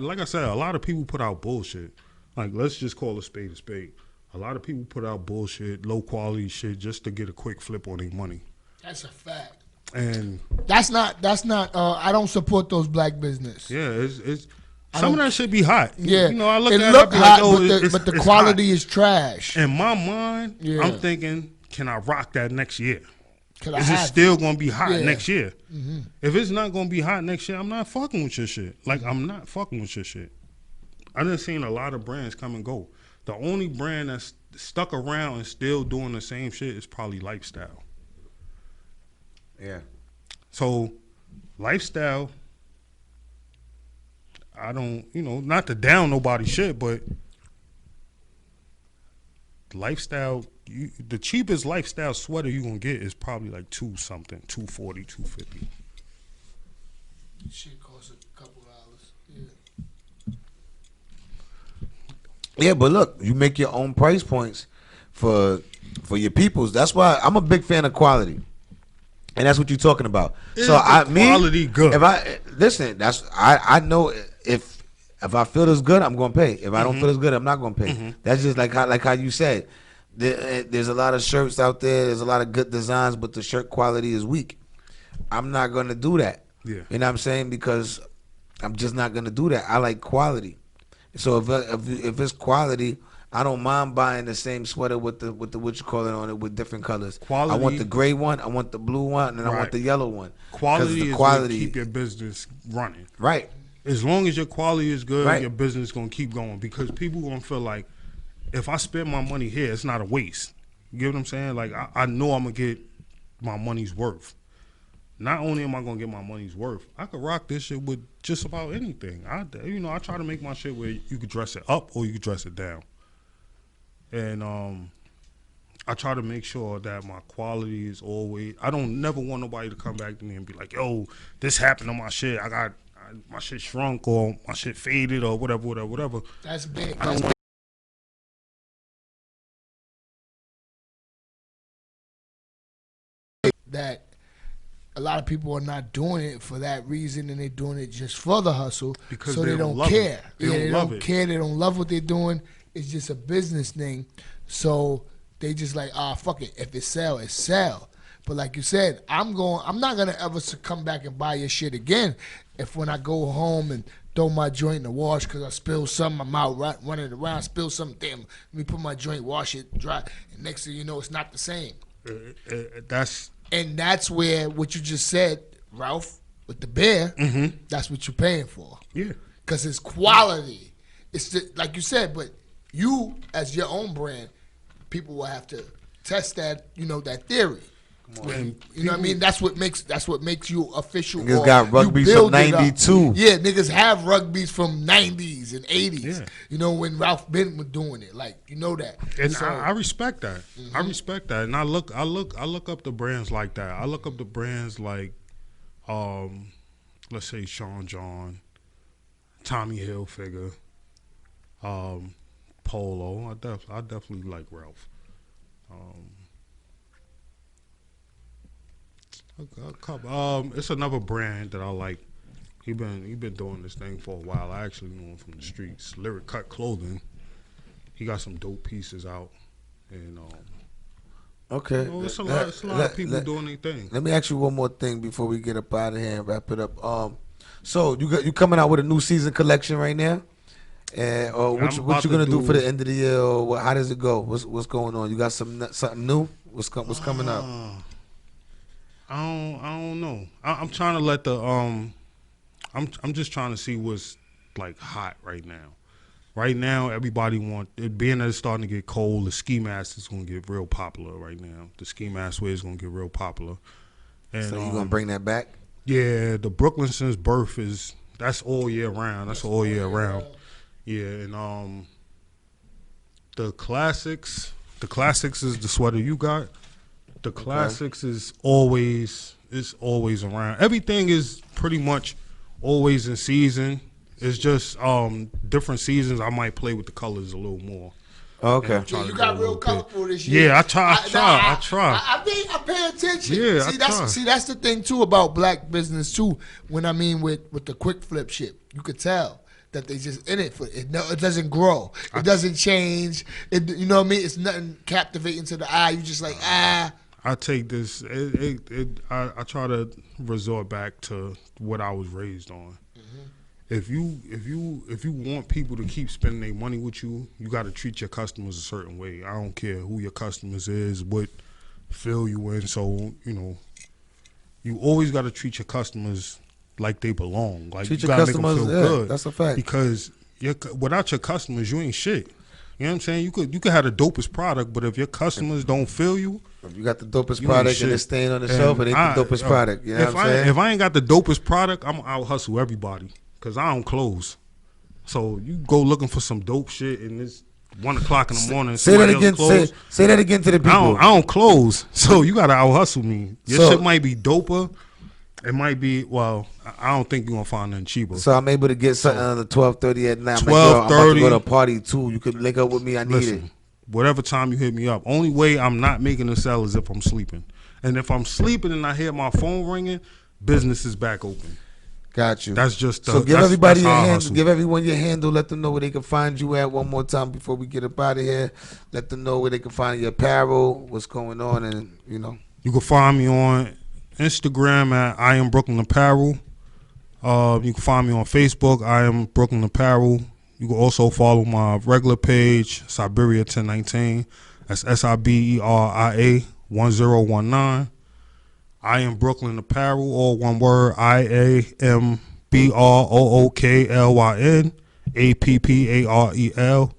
Speaker 3: like I said, a lot of people put out bullshit. Like, let's just call a spade a spade. A lot of people put out bullshit, low quality shit just to get a quick flip on their money.
Speaker 2: That's a fact.
Speaker 3: And
Speaker 2: that's not I don't support those black business.
Speaker 3: Yeah, it's some of that shit be hot.
Speaker 2: Yeah,
Speaker 3: you know, I look
Speaker 2: it
Speaker 3: at
Speaker 2: look
Speaker 3: it,
Speaker 2: hot,
Speaker 3: like,
Speaker 2: but the quality
Speaker 3: hot.
Speaker 2: is trash.
Speaker 3: In my mind,
Speaker 2: Yeah.
Speaker 3: I'm thinking, can I rock that next year?
Speaker 2: Is
Speaker 3: it still gonna be hot next year?
Speaker 2: Mm-hmm.
Speaker 3: If it's not gonna be hot next year, I'm not fucking with your shit. Like, I'm not fucking with your shit. I done seen a lot of brands come and go. The only brand that's stuck around and still doing the same shit is probably Lifestyle.
Speaker 1: Yeah.
Speaker 3: So, Lifestyle, I don't, not to down nobody's shit, but Lifestyle, the cheapest Lifestyle sweater you gonna get is probably like $240, $250.
Speaker 2: Shit costs a couple dollars.
Speaker 1: Yeah, but look, you make your own price points for your peoples. That's why I'm a big fan of quality, and that's what you're talking about.
Speaker 3: Quality good.
Speaker 1: If I listen, I know if I feel this good, I'm gonna pay. If I don't feel this good, I'm not gonna pay. That's just like how you said. There's a lot of shirts out there. There's a lot of good designs, but the shirt quality is weak. I'm not gonna do that.
Speaker 3: Yeah.
Speaker 1: You know what I'm saying? Because I'm just not gonna do that. I like quality. So if it's quality, I don't mind buying the same sweater with the what you call it on it with different colors.
Speaker 3: Quality.
Speaker 1: I want the gray one, I want the blue one, and I want the yellow one.
Speaker 3: Quality is what keep your business running.
Speaker 1: Right.
Speaker 3: As long as your quality is good,
Speaker 1: Right.
Speaker 3: your business is gonna keep going, because people gonna feel like, if I spend my money here, it's not a waste. You get what I'm saying? Like, I know I'm gonna get my money's worth. Not only am I gonna get my money's worth, I could rock this shit with just about anything. I try to make my shit where you could dress it up or you could dress it down. And I try to make sure that my quality is always. I don't never want nobody to come back to me and be like, "Yo, this happened to my shit. My shit shrunk or my shit faded or whatever."
Speaker 2: That's big. That a lot of people are not doing it for that reason, and they're doing it just for the hustle,
Speaker 3: because
Speaker 2: so they don't
Speaker 3: love
Speaker 2: care.
Speaker 3: It. They don't
Speaker 2: care. They don't love what they're doing. It's just a business thing. So they just like, fuck it. If it sell, it sell. But like you said, I'm not gonna ever come back and buy your shit again. If when I go home and throw my joint in the wash because I spilled something, I'm out running around, spill something, damn, let me put my joint, wash it, dry, and next thing you know, it's not the same. And that's where what you just said, Ralph, with the bear, that's what you're paying for.
Speaker 3: Yeah.
Speaker 2: Because it's quality. It's like you said, but you, as your own brand, people will have to test that, that theory. You know what I mean? That's what makes you official.
Speaker 1: Niggas got rugbies from 92.
Speaker 2: Yeah, niggas have rugbies from 90s and 80s.
Speaker 3: Yeah.
Speaker 2: When Ralph Ben was doing it. Like, that.
Speaker 3: And
Speaker 2: so,
Speaker 3: I respect that. I respect that. And I look up the brands like that. I look up the brands like let's say Sean John, Tommy Hilfiger, Polo. I definitely like Ralph. A couple. It's another brand that I like. He been doing this thing for a while. I actually know him from the streets. Lyric Cut Clothing. He got some dope pieces out, and
Speaker 1: okay.
Speaker 3: It's a lot of people doing their thing.
Speaker 1: Let me ask you one more thing before we get up out of here and wrap it up. So you coming out with a new season collection right now? And what you gonna do for the end of the year? Or how does it go? What's going on? You got something new? What's coming up?
Speaker 3: I don't know. I'm trying to let the I'm just trying to see what's like hot right now. Right now, everybody want it being that it's starting to get cold. The ski mask is going to get real popular right now. The ski mask wear is going to get real popular. And
Speaker 1: So you gonna bring that back?
Speaker 3: yeah, the Brooklyn since birth is that's all year round. That's all year round. Yeah, and the classics is the sweater you got. The classics is always around. Everything is pretty much always in season. It's just different seasons I might play with the colors a little more.
Speaker 1: Okay.
Speaker 2: Yeah, you got real colorful this year.
Speaker 3: Yeah, I try.
Speaker 2: I pay attention.
Speaker 3: Yeah,
Speaker 2: that's the thing too about black business too. When I mean with the quick flip shit, you could tell that they just in it for it. No, it doesn't grow. It doesn't change. You know what I mean? It's nothing captivating to the eye. You just like
Speaker 3: I take this. I try to resort back to what I was raised on. If you want people to keep spending their money with you, you got to treat your customers a certain way. I don't care who your customers is, what field you in. So you always got to treat your customers like they belong. Like
Speaker 1: Treat
Speaker 3: you
Speaker 1: your
Speaker 3: gotta make them
Speaker 1: customers,
Speaker 3: feel good.
Speaker 1: that's a fact.
Speaker 3: Because without your customers, you ain't shit. You know what I'm saying? You could have the dopest product, but if your customers don't feel you.
Speaker 1: If you got the dopest
Speaker 3: You
Speaker 1: product
Speaker 3: ain't
Speaker 1: and it's
Speaker 3: shit.
Speaker 1: staying on the shelf, it ain't the dopest product. You know what I'm saying?
Speaker 3: If I ain't got the dopest product, I'm out hustle everybody because I don't close. So you go looking for some dope shit and it's 1 o'clock in the morning.
Speaker 1: Say that
Speaker 3: somebody
Speaker 1: again.
Speaker 3: else close.
Speaker 1: Say that again to the people.
Speaker 3: I don't close, so you gotta out hustle me. Your
Speaker 1: So-
Speaker 3: shit might be doper. It might be I don't think you're gonna find nothing cheaper.
Speaker 1: So I'm able to get something under 12:30 at night. I'm like, yo, I'm about to
Speaker 3: 12:30.
Speaker 1: go to a party too. You could link up with me. I need it.
Speaker 3: Listen, whatever time you hit me up. Only way I'm not making a sell is if I'm sleeping. And if I'm sleeping and I hear my phone ringing, business is back open.
Speaker 1: Got you.
Speaker 3: That's just
Speaker 1: So give everybody
Speaker 3: that's
Speaker 1: your
Speaker 3: how I
Speaker 1: handle.
Speaker 3: hustle.
Speaker 1: Give everyone your handle. Let them know where they can find you at one more time before we get up out of here. Let them know where they can find your apparel, what's going on, and
Speaker 3: You can find me on Instagram at I am Brooklyn Apparel. You can find me on Facebook. I am Brooklyn Apparel. You can also follow my regular page, Siberia 1019. That's SIBERIA 1019. I am Brooklyn Apparel, all one word. IAMBROOKLYN APPAREL.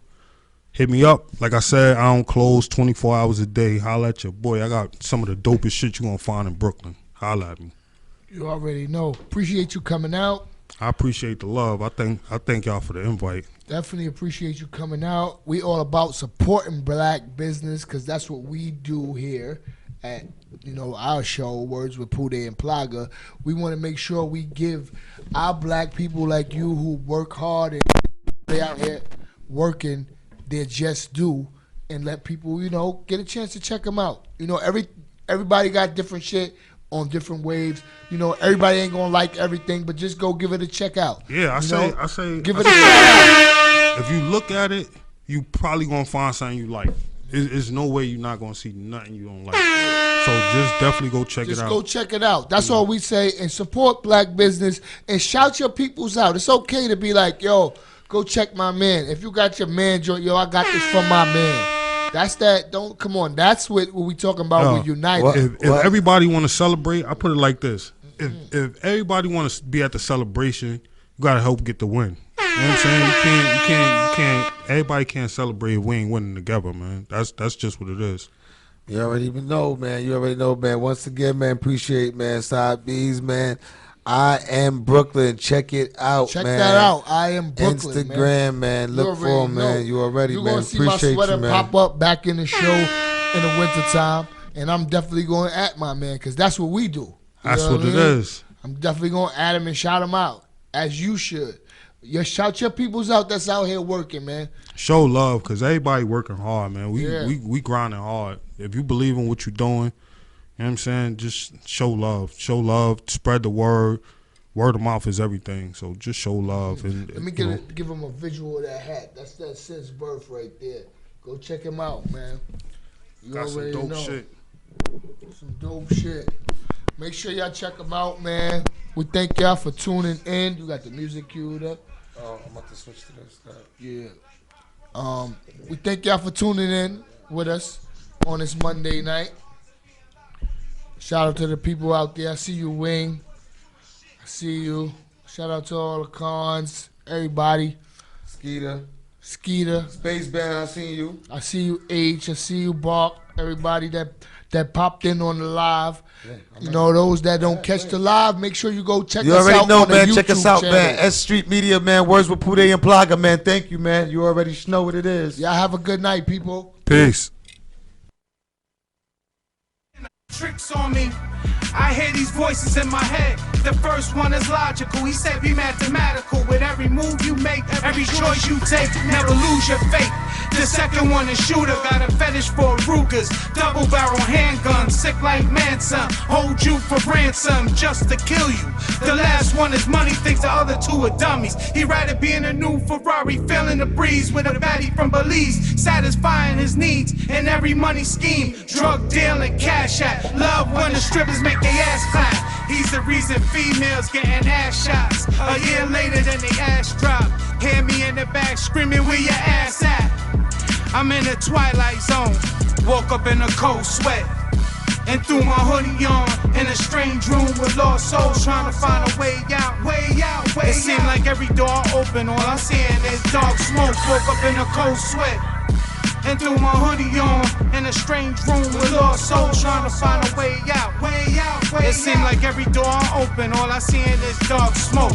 Speaker 3: Hit me up. Like I said, I don't close 24 hours a day. Holla at your boy. I got some of the dopest shit you gonna find in Brooklyn. Holla at me.
Speaker 2: You already know. Appreciate you coming out.
Speaker 3: I appreciate the love. I thank y'all for the invite.
Speaker 2: Definitely appreciate you coming out. We all about supporting black business because that's what we do here at our show, Words with Pooday and Plaga. We want to make sure we give our black people like you who work hard and they out here working their just due and let people, get a chance to check them out. Everybody got different shit on different waves. Everybody ain't gonna like everything, but just go give it a check out.
Speaker 3: Yeah, I say
Speaker 2: give it a check out.
Speaker 3: If you look at it, you probably gonna find something you like. There's no way you're not gonna see nothing you don't like. So just definitely go check it out.
Speaker 2: Just go check it out. That's all we say. And support black business and shout your peoples out. It's okay to be like, yo, go check my man. If you got your man joint, yo, I got this from my man. That's that. Don't come on. That's what we talking about with United.
Speaker 3: If everybody want to celebrate, I put it like this: if everybody want to be at the celebration, you gotta help get the win. You know what I'm saying? You can't. Everybody can't celebrate if we ain't winning together, man. That's just what it is.
Speaker 1: You already know, man. Once again, man, appreciate, man. Side B's, man. I am Brooklyn. Check it out,
Speaker 2: Check
Speaker 1: man.
Speaker 2: that out. I am Brooklyn,
Speaker 1: Instagram, man. Look for him, man. You already,
Speaker 2: You're
Speaker 1: man.
Speaker 2: gonna see
Speaker 1: Appreciate
Speaker 2: my sweater
Speaker 1: you, man.
Speaker 2: pop up back in the show in the wintertime. And I'm definitely going to at my man because that's what we do.
Speaker 3: That's what it is.
Speaker 2: I'm definitely going to at him and shout him out, as you should. Shout your peoples out that's out here working, man.
Speaker 3: Show love because everybody working hard, man. We grinding hard. If you believe in what you're doing, you know what I'm saying, just show love. Show love. Spread the word. Word of mouth is everything. So just show love. And
Speaker 2: Let me give him a visual of that hat. That's that since birth right there. Go check him out, man. You
Speaker 3: got some
Speaker 2: already
Speaker 3: dope
Speaker 2: know.
Speaker 3: shit.
Speaker 2: Some dope shit. Make sure y'all check him out, man. We thank y'all for tuning in. You got the music queued up.
Speaker 1: Oh, I'm about to switch to this.
Speaker 2: Yeah. We thank y'all for tuning in with us on this Monday night. Shout out to the people out there. I see you, Wing. I see you. Shout out to all the cons, everybody.
Speaker 1: Skeeter.
Speaker 2: Skeeter.
Speaker 1: Space Band, I seen you.
Speaker 2: I see you, H. I see you, Bark. Everybody that popped in on the live. You know, those that don't catch the live, make sure you go check us out.
Speaker 1: You already know,
Speaker 2: on
Speaker 1: man.
Speaker 2: the
Speaker 1: Check us
Speaker 2: YouTube
Speaker 1: out,
Speaker 2: channel.
Speaker 1: man. S.STREET Media, man. Words with Pooday and Plaga, man. Thank you, man. You already know what it is.
Speaker 2: Y'all have a good night, people.
Speaker 3: Peace.
Speaker 4: Tricks on me. I hear these voices in my head. The first one is logical. He said be mathematical. With every move you make, every choice you take, never lose your faith. The second one is shooter. Got a fetish for Rugers. Double barrel handgun. Sick like Manson. Hold you for ransom just to kill you. The last one is money. Thinks the other two are dummies. He'd rather be in a new Ferrari, feeling the breeze with a baddie from Belize, satisfying his needs in every money scheme. Drug dealing, cash at. Love when the strippers make their ass clap. He's the reason females getting ass shots. A year later, then they ass drop. Hear me in the back screaming, where your ass at? I'm in the twilight zone. Woke up in a cold sweat and threw my hoodie on in a strange room with lost souls trying to find a way out, way out, way out. It seemed like every door open, all I'm seeing is dark smoke. Woke up in a cold sweat and threw my hoodie on in a strange room with lost souls trying to find a way out, way out, way out. It seemed like every door open, all I seeing is dark smoke.